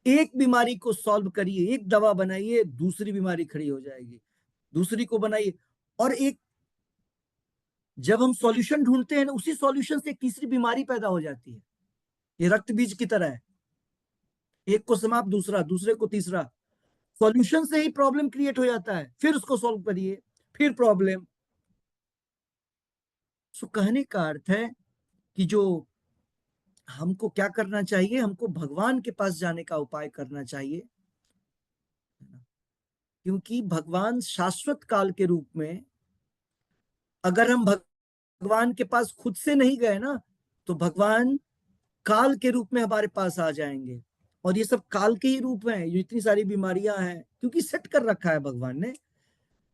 एक बीमारी को सॉल्व करिए, एक दवा बनाइए, दूसरी बीमारी खड़ी हो जाएगी, दूसरी को बनाइए। और एक जब हम सॉल्यूशन ढूंढते हैं ना, उसी सॉल्यूशन से एक तीसरी बीमारी पैदा हो जाती है। ये रक्त बीज की तरह है, एक को समाप्त, दूसरा, दूसरे को तीसरा। सॉल्यूशन से ही प्रॉब्लम क्रिएट हो जाता है, फिर उसको सॉल्व करिए, फिर प्रॉब्लम। सो कहने का अर्थ है कि जो हमको क्या करना चाहिए, हमको भगवान के पास जाने का उपाय करना चाहिए, क्योंकि भगवान शाश्वत काल के रूप में, अगर हम भगवान के पास खुद से नहीं गए ना, तो भगवान काल के रूप में हमारे पास आ जाएंगे। और ये सब काल के ही रूप हैं, ये इतनी सारी बीमारियां हैं, क्योंकि सेट कर रखा है भगवान ने।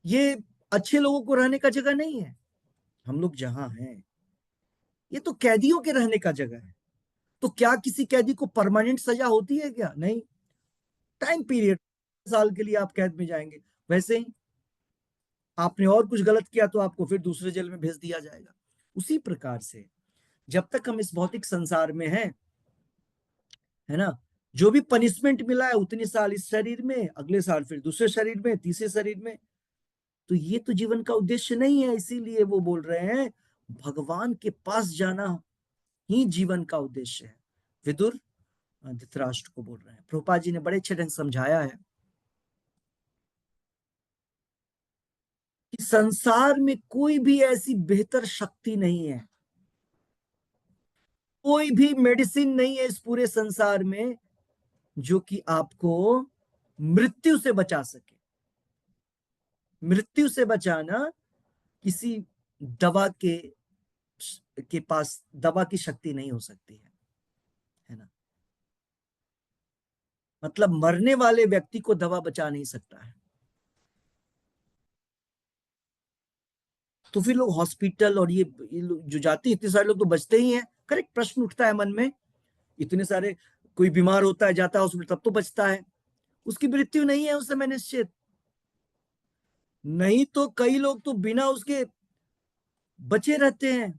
ये अच्छे लोगों को रहने का जगह नहीं है। हम लोग जहां हैं, ये तो कैदियों के रहने का जगह है। तो क्या किसी कैदी को परमानेंट सजा होती है क्या? नहीं, टाइम पीरियड, साल के लिए आप कैद में जाएंगे। वैसे ही आपने और कुछ गलत किया तो आपको फिर दूसरे जेल में भेज दिया जाएगा। उसी प्रकार से जब तक हम इस भौतिक संसार में हैं, है ना, जो भी पनिशमेंट मिला है उतने साल इस शरीर में, अगले साल फिर दूसरे शरीर में, तीसरे शरीर में, तो ये तो जीवन का उद्देश्य नहीं है। इसीलिए वो बोल रहे हैं भगवान के पास जाना ही जीवन का उद्देश्य है। विदुर धृतराष्ट्र को बोल रहे हैं। प्रभुपाद जी ने बड़े अच्छे ढंग समझाया है कि संसार में कोई भी ऐसी बेहतर शक्ति नहीं है, कोई भी मेडिसिन नहीं है इस पूरे संसार में जो कि आपको मृत्यु से बचा सके। मृत्यु से बचाना किसी दवा के पास, दवा की शक्ति नहीं हो सकती है ना। मतलब मरने वाले व्यक्ति को दवा बचा नहीं सकता है। तो फिर लोग हॉस्पिटल और ये लोग जो जाते हैं, इतने सारे लोग तो बचते ही हैं। करेक्ट, प्रश्न उठता है मन में, इतने सारे, कोई बीमार होता है, जाता है हॉस्पिटल, तब तो बचता है, उसकी मृत्यु नहीं है उस समय निश्चित। नहीं तो कई लोग तो बिना उसके बचे रहते हैं,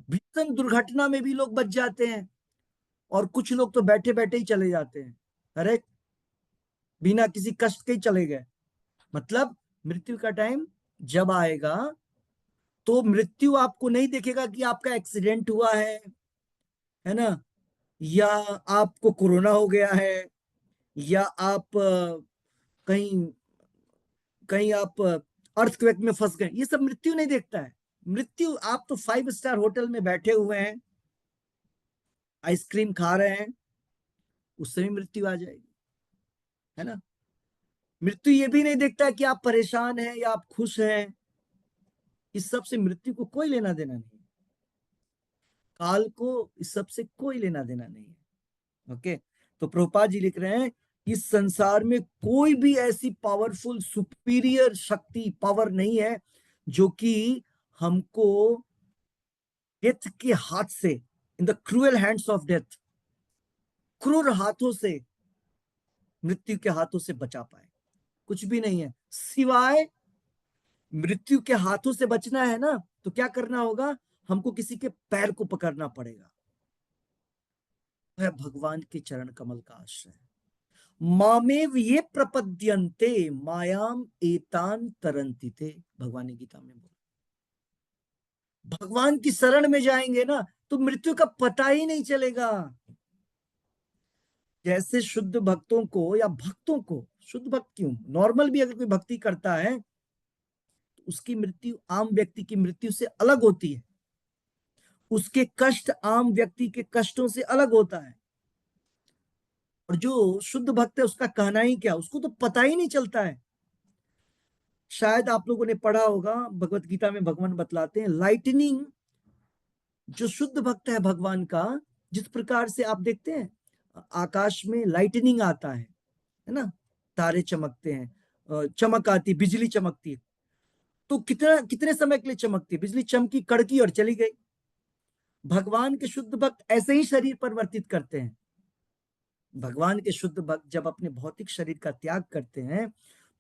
भीषण दुर्घटना में भी लोग बच जाते हैं, और कुछ लोग तो बैठे बैठे ही चले जाते हैं। करेक्ट, बिना किसी कष्ट के ही चले गए। मतलब मृत्यु का टाइम जब आएगा तो मृत्यु आपको नहीं देखेगा कि आपका एक्सीडेंट हुआ है ना, या आपको कोरोना हो गया है, या आप कहीं कहीं आप अर्थक्वेक में फंस गए। ये सब मृत्यु नहीं देखता है। मृत्यु, आप तो 5 स्टार होटल में बैठे हुए हैं, आइसक्रीम खा रहे हैं, उस समय मृत्यु आ जाएगी, है ना। मृत्यु ये भी नहीं देखता कि आप परेशान हैं या आप खुश हैं। इस सब से मृत्यु को कोई लेना देना नहीं है, काल को इस सब से कोई लेना देना नहीं है। ओके, तो प्रभुपाद जी लिख रहे हैं इस संसार में कोई भी ऐसी पावरफुल सुपीरियर शक्ति, पावर नहीं है जो कि हमको डेथ के हाथ से, in the cruel hands of death, क्रूर हाथों से, मृत्यु के हाथों से बचा पाए। कुछ भी नहीं है, सिवाय मृत्यु के हाथों से बचना है ना, तो क्या करना होगा, हमको किसी के पैर को पकड़ना पड़ेगा। वह भगवान के चरण कमल का आश्रय। मामेव ये प्रपद्यन्ते मायाम एतान तरंती थे, भगवान ने गीता में बोला। भगवान की शरण में जाएंगे ना तो मृत्यु का पता ही नहीं चलेगा। जैसे शुद्ध भक्तों को या भक्तों को, शुद्ध भक्त क्यों, नॉर्मल भी अगर कोई भक्ति करता है तो उसकी मृत्यु आम व्यक्ति की मृत्यु से अलग होती है, उसके कष्ट आम व्यक्ति के कष्टों से अलग होता है। और जो शुद्ध भक्त है उसका कहना ही क्या, उसको तो पता ही नहीं चलता है। शायद आप लोगों ने पढ़ा होगा, भगवत गीता में भगवान बतलाते हैं, लाइटनिंग, जो शुद्ध भक्त है भगवान का, जिस प्रकार से आप देखते हैं आकाश में लाइटनिंग आता है ना, तारे चमकते हैं, चमक आती, बिजली चमकती है, तो कितना कितने समय के लिए चमकती है, बिजली चमकी, कड़की और चली गई। भगवान के शुद्ध भक्त ऐसे ही शरीर परिवर्तित करते हैं। भगवान के शुद्ध भक्त जब अपने भौतिक शरीर का त्याग करते हैं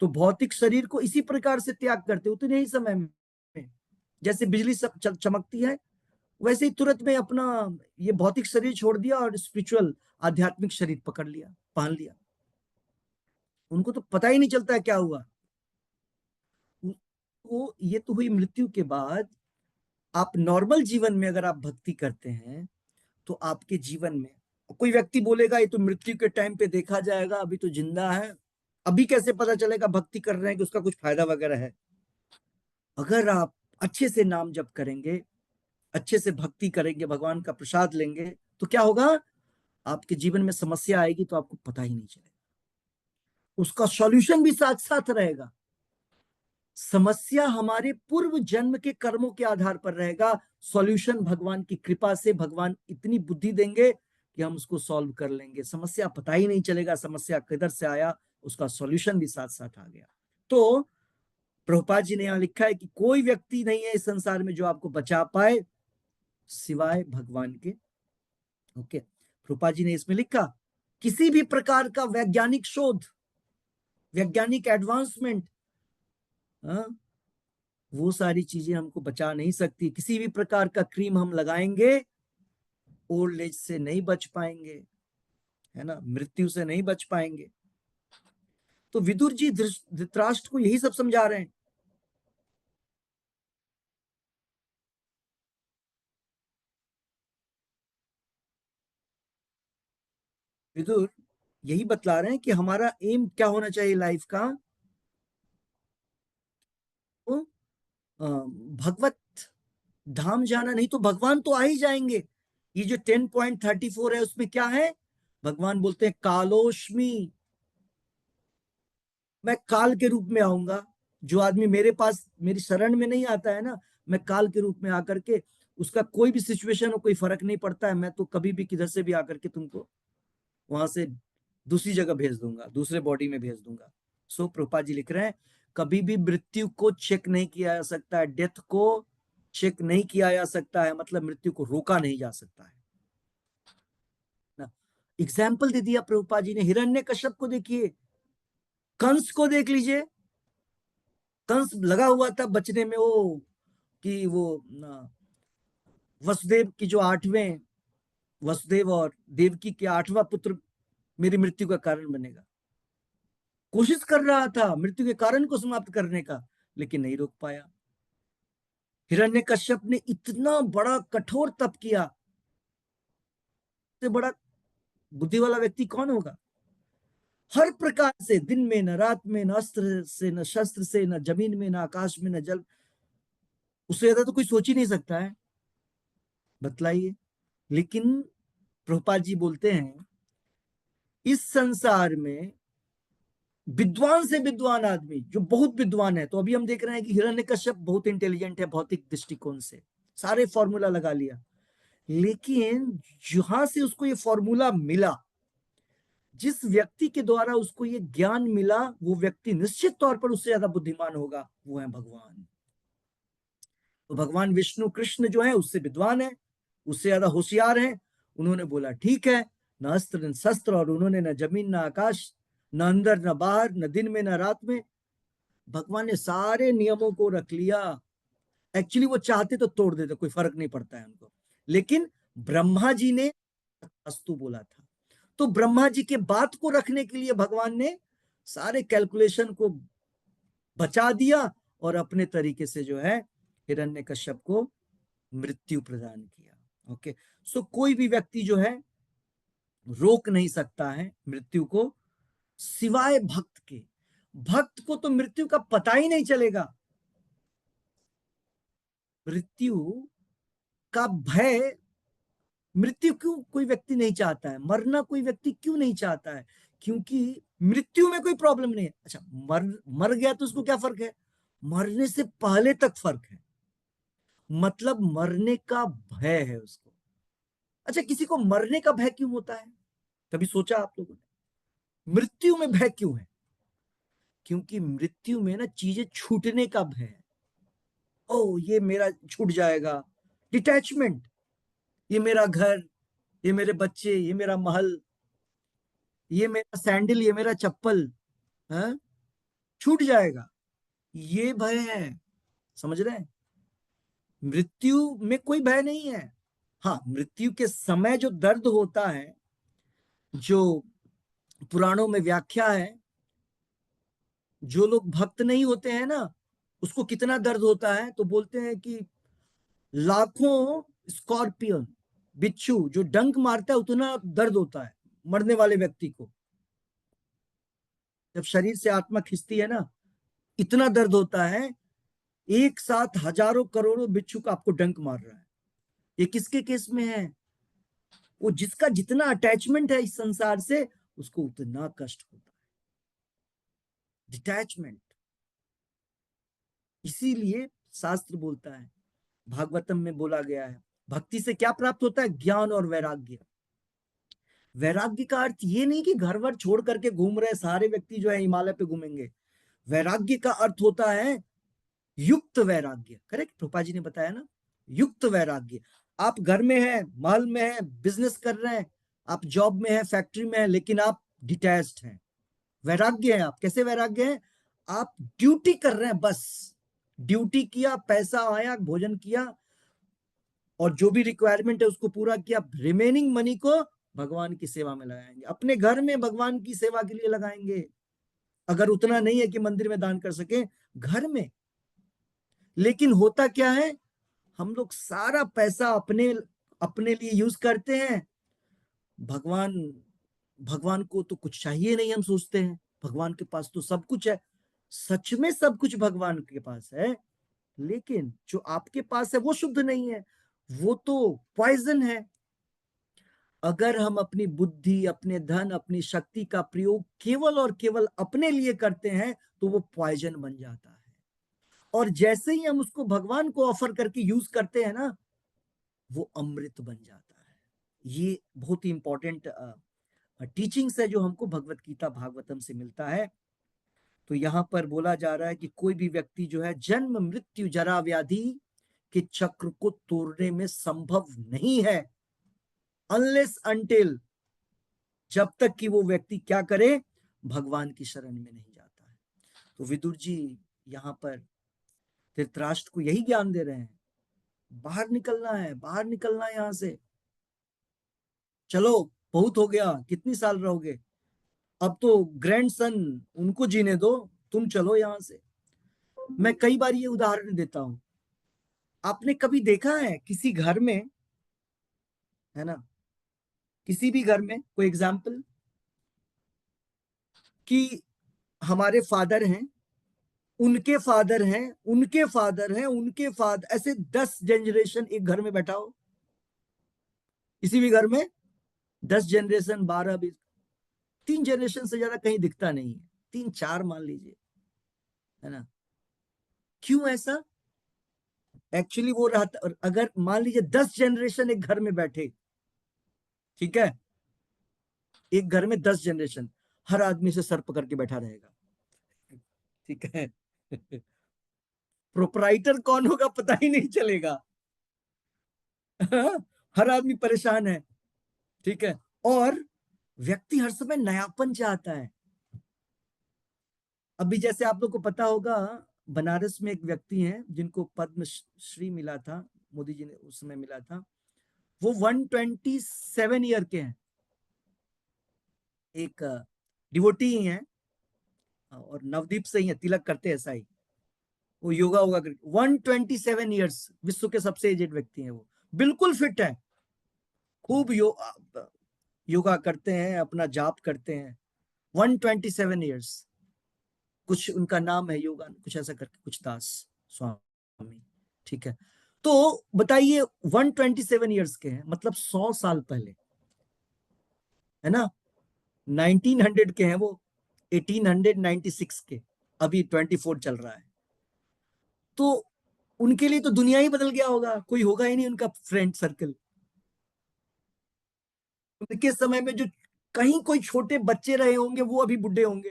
तो भौतिक शरीर को इसी प्रकार से त्याग करते, उतने ही समय में जैसे बिजली चमकती है वैसे ही तुरंत में अपना ये भौतिक शरीर छोड़ दिया और स्पिरिचुअल आध्यात्मिक शरीर पकड़ लिया, पहन लिया। उनको तो पता ही नहीं चलता है क्या हुआ। तो ये तो हुई मृत्यु के बाद। आप नॉर्मल जीवन में अगर आप भक्ति करते हैं तो आपके जीवन में कोई व्यक्ति बोलेगा ये तो मृत्यु के टाइम पे देखा जाएगा, अभी तो जिंदा है, अभी कैसे पता चलेगा भक्ति कर रहे हैं कि उसका कुछ फायदा वगैरह है। अगर आप अच्छे से नाम जप करेंगे, अच्छे से भक्ति करेंगे, भगवान का प्रसाद लेंगे, तो क्या होगा, आपके जीवन में समस्या आएगी तो आपको पता ही नहीं चलेगा, उसका सॉल्यूशन भी साथ साथ रहेगा। समस्या हमारे पूर्व जन्म के कर्मों के आधार पर रहेगा, सॉल्यूशन भगवान की कृपा से भगवान इतनी बुद्धि देंगे कि हम उसको सॉल्व कर लेंगे, समस्या पता ही नहीं चलेगा समस्या किधर से आया, उसका सॉल्यूशन भी साथ साथ आ गया। तो प्रभुपाद जी ने यहां लिखा है कि कोई व्यक्ति नहीं है इस संसार में जो आपको बचा पाए सिवाय भगवान के। ओके, प्रभुपाद जी ने इसमें लिखा किसी भी प्रकार का वैज्ञानिक शोध, वैज्ञानिक एडवांसमेंट, वो सारी चीजें हमको बचा नहीं सकती। किसी भी प्रकार का क्रीम हम लगाएंगे ओल्ड एज से नहीं बच पाएंगे, है ना, मृत्यु से नहीं बच पाएंगे। तो विदुर जी धृतराष्ट्र को यही सब समझा रहे हैं। विदुर यही बतला रहे हैं कि हमारा एम क्या होना चाहिए लाइफ का, तो भगवत धाम जाना, नहीं तो भगवान तो आ ही जाएंगे। ये जो 10.34 है उसमें क्या है, भगवान बोलते हैं कालोष्मी, मैं काल के रूप में आऊंगा। जो आदमी मेरे पास मेरी शरण में नहीं आता है ना, मैं काल के रूप में आकर के, उसका कोई भी सिचुएशन हो कोई फर्क नहीं पड़ता है, मैं तो कभी भी किधर से भी आकर के तुमको वहां से दूसरी जगह भेज दूंगा, दूसरे बॉडी में भेज दूंगा। सो प्रभुपाद जी लिख रहे हैं कभी भी मृत्यु को चेक नहीं किया जा सकता है, डेथ को चेक नहीं किया जा सकता है, मतलब मृत्यु को रोका नहीं जा सकता है ना। एग्जाम्पल दे दिया प्रभुपाद जी ने, हिरण्यकश्यप को देखिए, कंस को देख लीजिए, कंस लगा हुआ था बचने में, वो कि वो वसुदेव की जो 8वें, वसुदेव और देवकी के 8वां पुत्र मेरी मृत्यु का कारण बनेगा, कोशिश कर रहा था मृत्यु के कारण को समाप्त करने का, लेकिन नहीं रोक पाया। हिरण्यकश्यप ने इतना बड़ा कठोर तप किया, इससे बड़ा बुद्धि वाला व्यक्ति कौन होगा। हर प्रकार से, दिन में न रात में, न अस्त्र से न शस्त्र से, न जमीन में न आकाश में न जल, उससे ज्यादा तो कोई सोच ही नहीं सकता है, बतलाइए। लेकिन प्रभुपाद जी बोलते हैं इस संसार में विद्वान से विद्वान आदमी जो बहुत विद्वान है, तो अभी हम देख रहे हैं कि हिरण्यकश्यप बहुत इंटेलिजेंट है भौतिक दृष्टिकोण से, सारे फॉर्मूला लगा लिया, लेकिन जहां से उसको ये फॉर्मूला मिला, जिस व्यक्ति के द्वारा उसको ये ज्ञान मिला, वो व्यक्ति निश्चित तौर पर उससे ज्यादा बुद्धिमान होगा, वो है भगवान। तो भगवान विष्णु कृष्ण जो है उससे विद्वान है, उससे ज्यादा होशियार है। उन्होंने बोला ठीक है, न अस्त्र न शस्त्र, और उन्होंने न जमीन न आकाश, न अंदर न बाहर, न दिन में न रात में, भगवान ने सारे नियमों को रख लिया। एक्चुअली वो चाहते तो तोड़ देते, कोई फर्क नहीं पड़ता है उनको, लेकिन ब्रह्मा जी ने अस्तु बोला था, तो ब्रह्मा जी के बात को रखने के लिए भगवान ने सारे कैलकुलेशन को बचा दिया और अपने तरीके से जो है हिरण्यकश्यप को मृत्यु प्रदान किया। ओके, सो कोई भी व्यक्ति जो है रोक नहीं सकता है मृत्यु को, सिवाय भक्त के। भक्त को तो मृत्यु का पता ही नहीं चलेगा। मृत्यु का भय, मृत्यु क्यों कोई व्यक्ति नहीं चाहता है, मरना कोई व्यक्ति क्यों नहीं चाहता है? क्योंकि मृत्यु में कोई प्रॉब्लम नहीं है। अच्छा, मर गया तो उसको क्या फर्क है? मरने से पहले तक फर्क है, मतलब मरने का भय है उसको। अच्छा, किसी को मरने का भय क्यों होता है? कभी सोचा आप लोगों ने मृत्यु में भय क्यों है? क्योंकि मृत्यु में ना चीजें छूटने का भय है। ओ, ये मेरा छूट जाएगा, डिटैचमेंट। ये मेरा घर, ये मेरे बच्चे, ये मेरा महल, ये मेरा सैंडल, ये मेरा चप्पल, हाँ, छूट जाएगा, ये भय है। समझ रहे हैं? मृत्यु में कोई भय नहीं है। हाँ, मृत्यु के समय जो दर्द होता है, जो पुराणों में व्याख्या है, जो लोग भक्त नहीं होते हैं ना, उसको कितना दर्द होता है, तो बोलते हैं कि लाखों स्कॉर्पियन, बिच्छू जो डंक मारता है उतना दर्द होता है मरने वाले व्यक्ति को। जब शरीर से आत्मा खिंचती है ना, इतना दर्द होता है। एक साथ हजारों करोड़ों बिच्छू का आपको डंक मार रहा है। ये किसके केस में है? वो जिसका जितना अटैचमेंट है इस संसार से, उसको उतना कष्ट होता है, डिटैचमेंट। इसीलिए शास्त्र बोलता है, भागवतम में बोला गया है, भक्ति से क्या प्राप्त होता है? ज्ञान और वैराग्य। वैराग्य का अर्थ ये नहीं कि घर वर छोड़ करके घूम रहे सारे व्यक्ति जो है हिमालय पे घूमेंगे। वैराग्य का अर्थ होता है युक्त वैराग्य। करेक्ट, प्रभुपाद जी ने बताया ना, युक्त वैराग्य। आप घर में हैं, महल में हैं, बिजनेस कर रहे हैं, आप जॉब में हैं, फैक्ट्री में हैं, लेकिन आप डिटैच्ड हैं, वैराग्य है। आप कैसे वैराग्य हैं? आप ड्यूटी कर रहे हैं, बस ड्यूटी किया, पैसा आया, भोजन किया, और जो भी रिक्वायरमेंट है उसको पूरा किया। रिमेनिंग मनी को भगवान की सेवा में लगाएंगे, अपने घर में भगवान की सेवा के लिए लगाएंगे। अगर उतना नहीं है कि मंदिर में दान कर सके, घर में। लेकिन होता क्या है, हम लोग सारा पैसा अपने अपने लिए यूज करते हैं। भगवान भगवान को तो कुछ चाहिए नहीं, हम सोचते हैं भगवान के पास तो सब कुछ है। सच में सब कुछ भगवान के पास है, लेकिन जो आपके पास है वो शुद्ध नहीं है, वो तो पॉइजन है। अगर हम अपनी बुद्धि, अपने धन, अपनी शक्ति का प्रयोग केवल और केवल अपने लिए करते हैं, तो वो पॉइजन बन जाता है। और जैसे ही हम उसको भगवान को ऑफर करके यूज करते हैं ना, वो अमृत बन जाता है। ये बहुत ही इंपॉर्टेंट टीचिंग्स है जो हमको भगवत गीता भागवतम से मिलता है। तो यहाँ पर बोला जा रहा है कि कोई भी व्यक्ति जो है जन्म मृत्यु जरा व्याधि के चक्र को तोड़ने में संभव नहीं है, अनलेस अनटिल, जब तक कि वो व्यक्ति क्या करे, भगवान की शरण में नहीं जाता है। तो विदुर जी यहाँ पर धृतराष्ट्र को यही ज्ञान दे रहे हैं, बाहर निकलना है, बाहर निकलना है यहां से। चलो, बहुत हो गया, कितनी साल रहोगे, अब तो ग्रैंड सन उनको जीने दो, तुम चलो यहां से। मैं कई बार ये उदाहरण देता हूं। आपने कभी देखा है किसी घर में, है ना, किसी भी घर में कोई एग्जाम्पल, कि हमारे फादर हैं, उनके फादर हैं, उनके फादर हैं, उनके फादर, ऐसे 10 जनरेशन एक घर में बैठा हो? किसी भी घर में 10 जनरेशन, 12, 20, 3 जनरेशन से ज्यादा कहीं दिखता नहीं है, 3 4 मान लीजिए, है ना। क्यों ऐसा? एक्चुअली वो रहता, अगर मान लीजिए 10 जनरेशन एक घर में बैठे, ठीक है, एक घर में 10 जनरेशन, हर आदमी से सर पकड़ के बैठा रहेगा, ठीक है। प्रोपराइटर कौन होगा पता ही नहीं चलेगा। हर आदमी परेशान है, ठीक है। और व्यक्ति हर समय नयापन चाहता है। अभी जैसे आप लोग को पता होगा, बनारस में एक व्यक्ति हैं जिनको पद्म श्री मिला था, मोदी जी ने उस समय मिला था। वो 127 ईयर के हैं, एक डिवोटी ही हैं, और नवदीप से ही है, तिलक करते हैं ऐसा ही। वो योगा होगा करके 127 ईयर्स विश्व के सबसे एजेड व्यक्ति हैं वो, बिल्कुल फिट है, खूब योगा करते हैं, अपना जाप करते हैं, 127 ईयर्स। कुछ उनका नाम है योगा कुछ ऐसा करके कुछ दास स्वामी, ठीक है। तो बताइए 127 ईयर्स के हैं, मतलब 100 साल पहले, है ना। 1900 के हैं वो, 1896 के, अभी 24 चल रहा है। तो उनके लिए तो दुनिया ही बदल गया होगा, कोई होगा ही नहीं उनका फ्रेंड सर्कल। उनके समय में जो कहीं कोई छोटे बच्चे रहे होंगे वो अभी बुढ़े होंगे।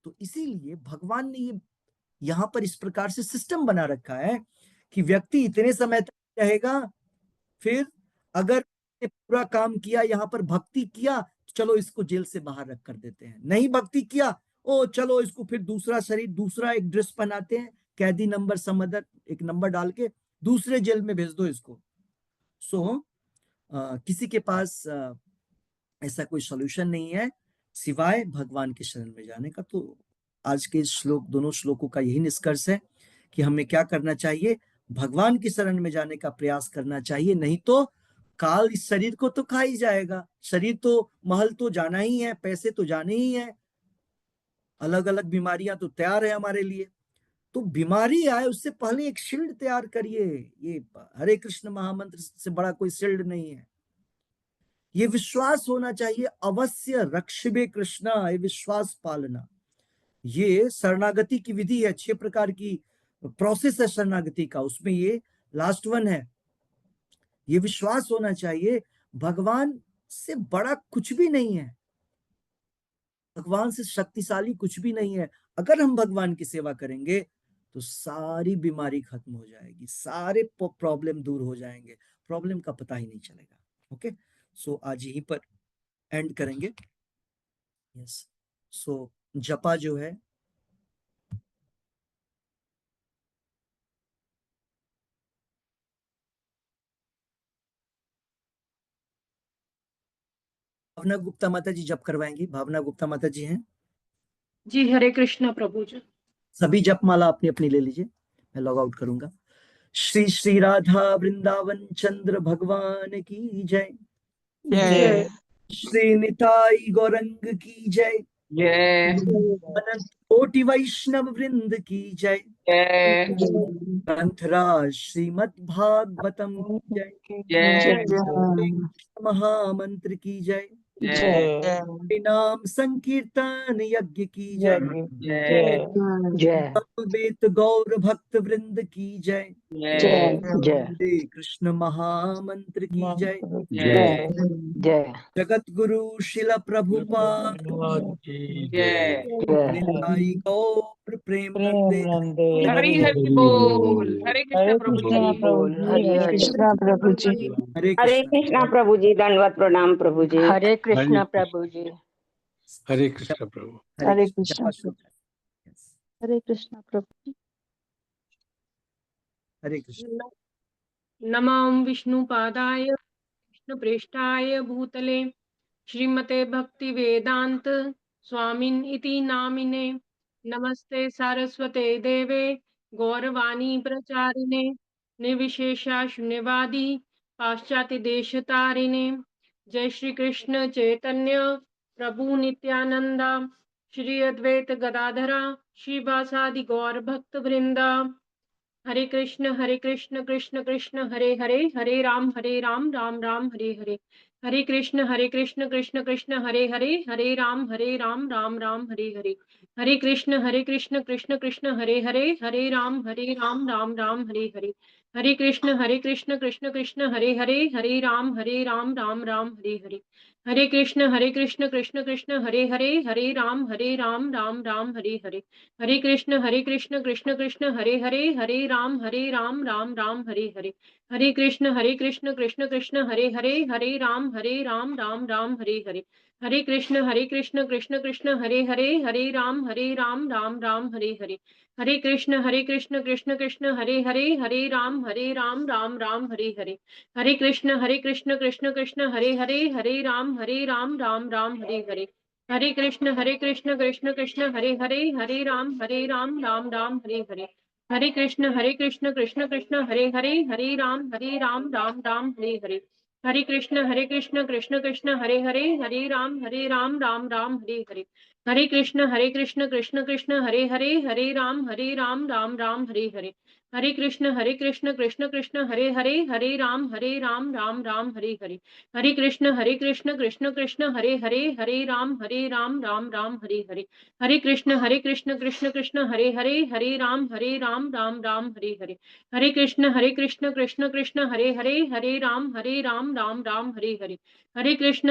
तो इसीलिए भगवान ने ये यहां पर इस प्रकार से सिस्टम बना रखा है कि व्यक्ति इतने समय तक रहेगा, फिर अगर पूरा काम किया, यहाँ पर भक्ति किया, तो चलो इसको जेल से बाहर रख कर देते हैं। नहीं भक्ति किया, ओ चलो इसको फिर दूसरा शरीर, दूसरा एक ड्रेस पहनाते हैं, कैदी नंबर सम अदर एक नंबर डाल के दूसरे जेल में भेज दो इसको। सो किसी के पास ऐसा कोई सॉल्यूशन नहीं है सिवाय भगवान के शरण में जाने का। तो आज के श्लोक, दोनों श्लोकों का यही निष्कर्ष है कि हमें क्या करना चाहिए, भगवान की शरण में जाने का प्रयास करना चाहिए, नहीं तो काल इस शरीर को तो खा ही जाएगा। शरीर तो, महल तो जाना ही है, पैसे तो जाने ही है, अलग अलग बीमारियां तो तैयार है हमारे लिए। तो बीमारी आए उससे पहले एक शील्ड तैयार करिए। ये हरे कृष्ण महामंत्र से बड़ा कोई शील्ड नहीं है। ये विश्वास होना चाहिए, अवश्य रक्षिबे कृष्णा, ये विश्वास पालना। ये शरणागति की विधि है, 6 प्रकार की प्रोसेस है शरणागति का, उसमें ये लास्ट वन है। ये विश्वास होना चाहिए भगवान से बड़ा कुछ भी नहीं है, भगवान से शक्तिशाली कुछ भी नहीं है। अगर हम भगवान की सेवा करेंगे तो सारी बीमारी खत्म हो जाएगी, सारे प्रॉब्लम दूर हो जाएंगे, प्रॉब्लम का पता ही नहीं चलेगा। ओके, सो आज यहीं पर एंड करेंगे। यस, सो जपा जो है भावना गुप्ता माता जी जप करवाएंगी। भावना गुप्ता माता जी हैं जी। हरे कृष्णा प्रभु जी। सभी जप माला अपनी अपनी ले लीजिए, मैं लॉग आउट करूंगा। श्री श्री राधा वृंदावन चंद्र भगवान की जय। जय श्री निताई गौरंग की जय। जय अनंत कोटि वैष्णव वृंद की जय। जय ग्रंथराज श्रीमद् भागवतम की जय। जय महामंत्र की जय। जय नाम संकीर्तन यज्ञ की जय। जय जय वेद गौर भक्त वृंद की जय। जय हरे कृष्ण महामंत्र की जय। जय जय जगत गुरु शिल प्रभुपाद जय निताई गौर प्रेमानंदे। हरि हरि बोल। हरे कृष्ण प्रभु जी। हरे कृष्णा प्रभु जी। हरे हरे कृष्ण। कृष्णा प्रभु जी, दंडवत प्रणाम प्रभु जी। हरे कृष्णा प्रभु जी। हरे कृष्ण प्रभु। हरे कृष्ण जपा शुरू। Yes. हरे कृष्णा प्रभु जी। हरे कृष्ण। नमां विष्णुपादाय कृष्णप्रेष्ठाय भूतले श्रीमते भक्ति वेदांत स्वामिन इति नामिने। नमस्ते सारस्वते देवे गौरवाणी प्रचारिणे निर्विशेषा शून्यवादी पाश्चात्य देशतारिणे। जय श्री कृष्ण चैतन्य प्रभु नित्यानंदा श्री अद्वैत गदाधरा श्रीवासादि गौर भक्त वृंदा। हरे कृष्ण कृष्ण कृष्ण हरे हरे, हरे राम राम राम हरे हरे। हरे कृष्ण कृष्ण कृष्ण हरे हरे, हरे राम राम राम हरे हरे। हरे कृष्ण कृष्ण कृष्ण हरे हरे, हरे राम राम राम हरे हरे। हरे कृष्ण कृष्ण कृष्ण हरे हरे, हरे राम राम राम हरे हरे। हरे कृष्ण कृष्ण कृष्ण हरे हरे, हरे राम राम राम हरे हरे। हरे कृष्ण कृष्ण हरे हरे, हरे राम राम राम हरे हरे। हरे कृष्ण कृष्ण हरे हरे, हरे राम राम राम हरे हरे। हरे कृष्ण कृष्ण हरे हरे, हरे राम राम राम हरे हरे। हरे कृष्ण कृष्ण हरे हरे, हरे राम राम राम हरे हरे। हरे कृष्ण कृष्ण हरे हरे, हरे राम राम राम हरे हरे। हरे कृष्ण कृष्ण कृष्ण हरे हरे, हरे राम राम राम हरे हरे। हरे कृष्ण कृष्ण कृष्ण हरे हरे, हरे राम राम राम हरे हरे। हरे कृष्ण कृष्ण कृष्ण हरे हरे, हरे राम राम राम हरे हरे। हरे कृष्ण कृष्ण कृष्ण हरे हरे, हरे राम राम राम हरे हरे। हरे कृष्ण कृष्ण कृष्ण हरे हरे, हरे राम राम राम हरे हरे। हरे कृष्ण कृष्ण कृष्ण हरे हरे, हरे राम राम राम हरे हरे। हरे कृष्ण कृष्ण कृष्ण हरे हरे, हरे राम राम राम हरे हरे। हरे कृष्ण कृष्ण कृष्ण हरे हरे, हरे राम राम राम हरे हरे। हरे कृष्ण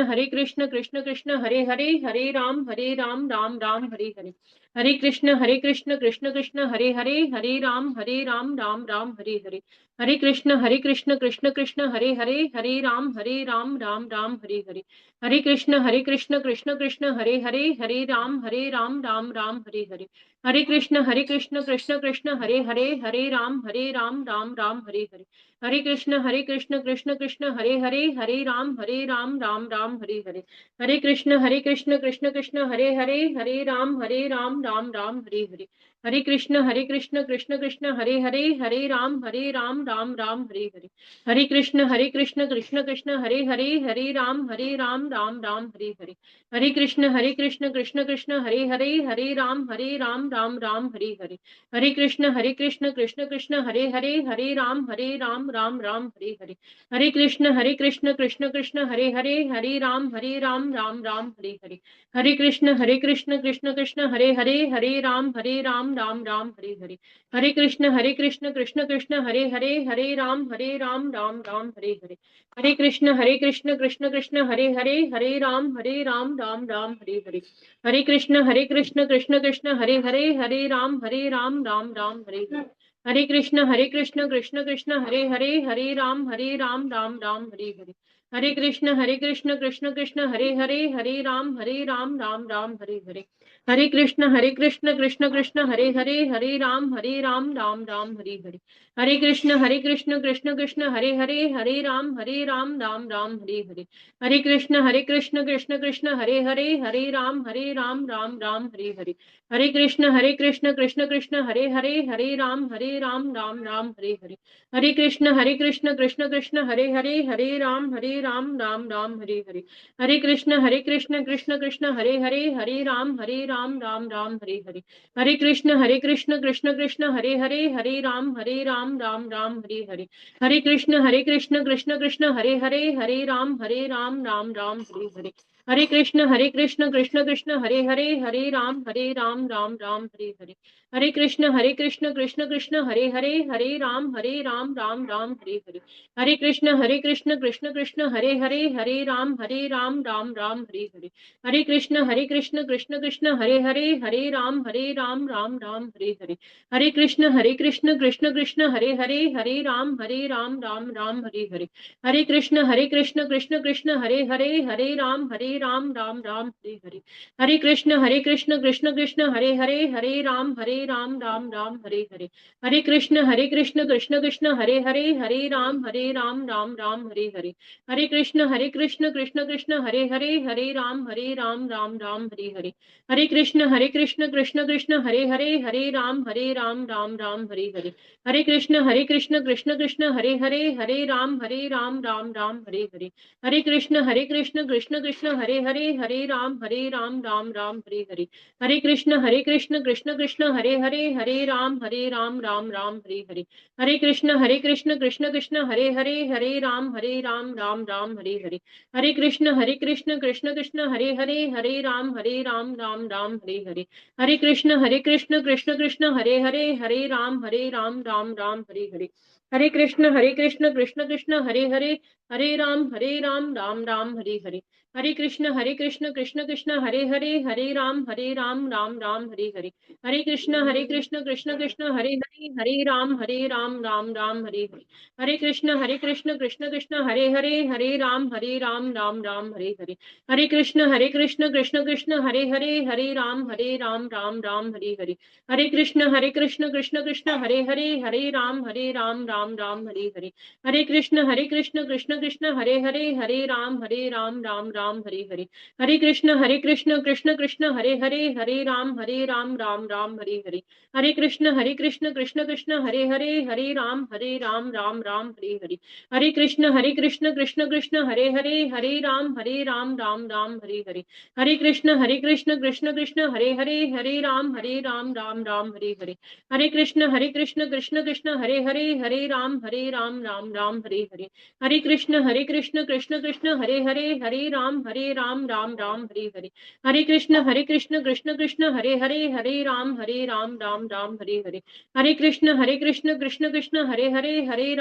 कृष्ण कृष्ण हरे हरे, हरे राम राम राम हरे हरे। हरे कृष्ण कृष्ण कृष्ण हरे हरे, हरे राम राम राम हरे हरे। हरे कृष्ण कृष्ण कृष्ण हरे हरे, हरे राम राम राम हरे हरे। हरे कृष्ण कृष्ण कृष्ण हरे हरे, हरे राम राम राम हरे हरे। हरे कृष्ण कृष्ण कृष्ण हरे हरे, हरे राम राम राम हरे हरे। हरे कृष्ण कृष्ण कृष्ण हरे हरे, हरे राम राम राम हरे हरे। हरे कृष्ण कृष्ण कृष्ण हरे हरे, हरे राम राम राम हरे हरे। हरे कृष्ण कृष्ण कृष्ण हरे हरे, हरे राम राम राम हरे हरे। हरे कृष्ण कृष्ण कृष्ण हरे हरे, हरे राम राम राम हरे हरे। हरे कृष्ण कृष्ण कृष्ण हरे हरे, हरे राम राम राम हरे हरे। हरे कृष्ण कृष्ण कृष्ण हरे हरे, हरे राम राम राम हरे हरे। हरे कृष्ण कृष्ण कृष्ण हरे हरे, हरे राम राम राम हरे हरे। हरे कृष्ण कृष्ण कृष्ण हरे हरे, हरे राम राम राम हरे हरे। हरे कृष्ण कृष्ण कृष्ण हरे हरे, हरे राम राम राम हरे हरे। हरे कृष्ण कृष्ण कृष्ण हरे हरे, हरे राम राम राम हरे हरे। हरे कृष्ण कृष्ण कृष्ण हरे हरे, हरे राम राम राम हरे हरे। हरे कृष्ण कृष्ण कृष्ण हरे हरे, हरे राम राम राम हरे हरे। हरे कृष्ण कृष्ण कृष्ण हरे हरे, हरे राम राम राम हरे हरे। हरे कृष्ण कृष्ण कृष्ण हरे हरे, हरे राम राम राम हरे हरे। हरे कृष्ण कृष्ण कृष्ण हरे हरे, हरे राम राम राम हरे हरे। हरे कृष्ण कृष्ण कृष्ण हरे हरे, हरे राम राम राम हरे हरे। हरे कृष्ण कृष्ण कृष्ण हरे हरे, हरे राम राम राम हरे हरे। हरे कृष्ण कृष्ण कृष्ण हरे हरे, हरे राम राम राम हरे हरे। हरे कृष्ण कृष्ण कृष्ण हरे हरे, हरे राम राम राम हरे हरे। हरे कृष्ण कृष्ण कृष्ण हरे हरे, हरे राम राम राम हरे हरे। हरे कृष्ण कृष्ण कृष्ण हरे हरे, हरे राम राम राम हरे हरे। हरे कृष्ण कृष्ण कृष्ण हरे हरे, हरे राम राम राम हरे हरे। हरे कृष्ण कृष्ण कृष्ण हरे हरे, हरे राम राम राम हरे हरे। हरे कृष्ण कृष्ण कृष्ण हरे हरे, हरे राम राम राम हरे हरे। हरे कृष्ण कृष्ण कृष्ण हरे हरे, हरे राम राम राम हरे हरे। हरे कृष्ण कृष्ण कृष्ण हरे हरे, हरे राम राम राम हरे हरे। हरे कृष्ण कृष्ण कृष्ण हरे हरे, हरे राम राम राम हरे हरे। हरे कृष्ण कृष्ण कृष्ण हरे हरे, हरे राम राम राम हरे हरे। हरे कृष्ण कृष्ण कृष्ण हरे हरे, हरे राम राम राम हरे हरे। हरे कृष्ण कृष्ण कृष्ण हरे हरे, हरे राम राम राम हरे हरे। हरे कृष्ण कृष्ण कृष्ण हरे हरे, हरे राम राम राम हरे हरे। हरे कृष्ण कृष्ण कृष्ण हरे हरे, हरे राम राम राम हरे हरे। हरे कृष्ण कृष्ण कृष्ण हरे हरे, हरे राम राम राम हरे हरे। हरे कृष्ण कृष्ण कृष्ण हरे हरे, हरे राम राम राम हरे हरे। हरे कृष्ण कृष्ण कृष्ण हरे हरे, हरे राम राम राम हरे हरे। हरे कृष्ण कृष्ण कृष्ण हरे हरे, हरे राम राम राम हरे हरे। हरे कृष्ण कृष्ण कृष्ण हरे हरे, हरे राम राम राम हरे हरे। हरे कृष्ण कृष्ण कृष्ण हरे हरे, हरे राम राम राम हरे हरे। हरे कृष्ण कृष्ण कृष्ण हरे हरे, हरे राम राम राम हरे हरे। हरे कृष्ण कृष्ण हरे हरे, हरे राम राम राम हरे हरे। हरे कृष्ण कृष्ण हरे हरे, हरे राम राम राम हरे हरे। हरे कृष्ण कृष्ण हरे हरे, हरे राम राम राम हरे हरे। हरे कृष्ण कृष्ण हरे हरे, हरे राम राम राम हरे हरे। हरे कृष्ण कृष्ण कृष्ण हरे हरे, हरे राम राम राम राम हरे हरे। हरे कृष्ण कृष्ण कृष्ण हरे हरे, हरे राम राम राम हरे हरे। हरे कृष्ण कृष्ण कृष्ण हरे हरे, हरे राम राम राम हरे हरे। हरे कृष्ण कृष्ण कृष्ण हरे हरे, हरे राम राम राम हरे हरे। हरे कृष्ण कृष्ण कृष्ण हरे हरे, हरे राम राम राम हरे हरे। हरे कृष्ण कृष्ण कृष्ण हरे हरे, हरे राम राम राम हरे हरे। हरे कृष्ण कृष्ण हरे हरे, हरे राम राम राम हरे हरे। हरे कृष्ण कृष्ण हरे हरे, हरे राम राम राम हरे हरे। हरे कृष्ण कृष्ण हरे हरे, हरे राम राम राम हरे हरे। हरे कृष्ण कृष्ण हरे हरे, हरे राम राम राम हरे हरे। हरे कृष्ण कृष्ण हरे हरे, हरे राम राम राम हरे हरे। हरे कृष्ण कृष्ण हरे हरे, हरे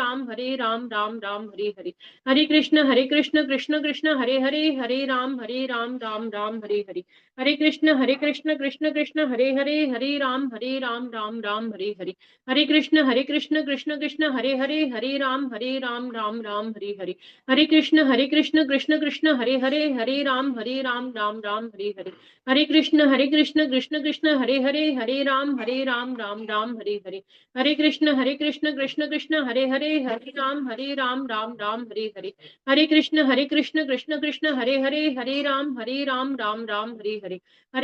राम राम राम हरे हरे। हरे कृष्ण कृष्ण हरे हरे, हरे राम राम राम हरे हरे। हरे कृष्ण कृष्ण हरे हरे, हरे राम राम राम हरे हरे। हरे कृष्ण कृष्ण हरे हरे, हरे राम राम राम हरे हरे। हरे कृष्ण कृष्ण हरे हरे, हरे राम राम राम हरे हरे। हरे कृष्ण कृष्ण हरे हरे, हरे राम राम राम हरे हरे। हरे कृष्ण कृष्ण हरे हरे, हरे राम राम राम हरे हरे। हरे कृष्ण कृष्ण हरे हरे, हरे राम राम राम हरे हरे। हरे कृष्ण कृष्ण हरे हरे, हरे राम राम राम हरे हरे।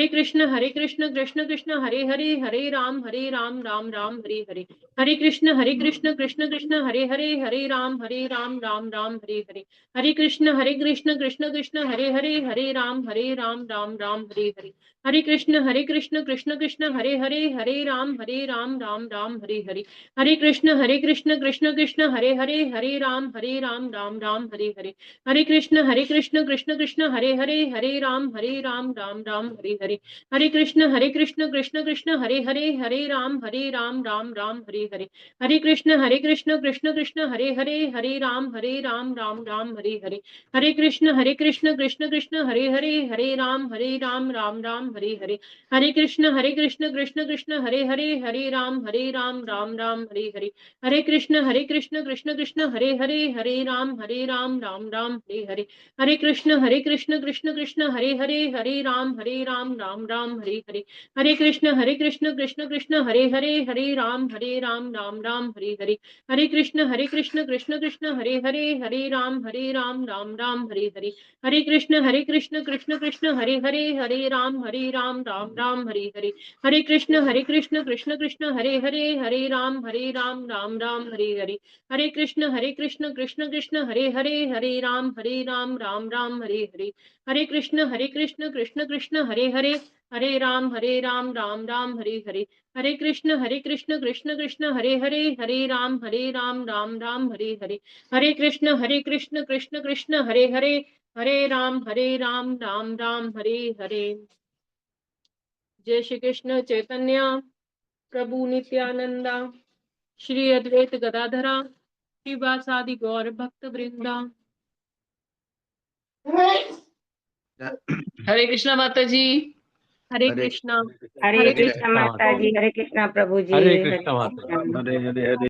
हरे कृष्ण कृष्ण हरे हरे, हरे राम राम राम हरे हरे। हरे कृष्ण कृष्ण हरे हरे, हरे राम राम राम हरे हरे। हरे कृष्ण कृष्ण हरे हरे, हरे राम राम राम हरे हरे। हरे कृष्ण कृष्ण हरे हरे, हरे राम राम राम हरे हरे। हरे कृष्ण कृष्ण हरे हरे, हरे राम राम राम हरे हरे। हरे कृष्ण कृष्ण हरे हरे, हरे राम राम राम हरे हरे। हरे कृष्ण कृष्ण हरे हरे, हरे राम राम राम हरे हरे। हरे कृष्ण कृष्ण हरे हरे, हरे राम राम राम हरे हरे। हरे कृष्ण कृष्ण हरे हरे, हरे राम राम राम हरे हरे। हरे कृष्ण कृष्ण हरे हरे, हरे राम राम राम हरे हरे। हरे कृष्ण कृष्ण हरे हरे, हरे राम राम राम हरे हरे। हरे कृष्ण कृष्ण हरे हरे, हरे राम राम राम हरे हरे। हरे कृष्ण कृष्ण हरे हरे, हरे राम राम राम हरे हरे। हरे कृष्ण कृष्ण हरे हरे, हरे राम राम राम हरे हरे। हरे कृष्ण कृष्ण हरे हरे, हरे राम राम राम हरे हरे। हरे कृष्ण कृष्ण हरे हरे, हरे राम राम राम हरे हरे। जय श्री कृष्ण चैतन्य प्रभु नित्यानंदा, श्री अद्वैत गदाधरा श्रीवासादि गौर भक्त वृंदा। हरे कृष्णा माता जी। हरे कृष्णा हरे कृष्ण माता जी, हरे कृष्ण प्रभु जी, हरे हरे कृष्ण माता जी। कृष्ण। हरे हरे हरे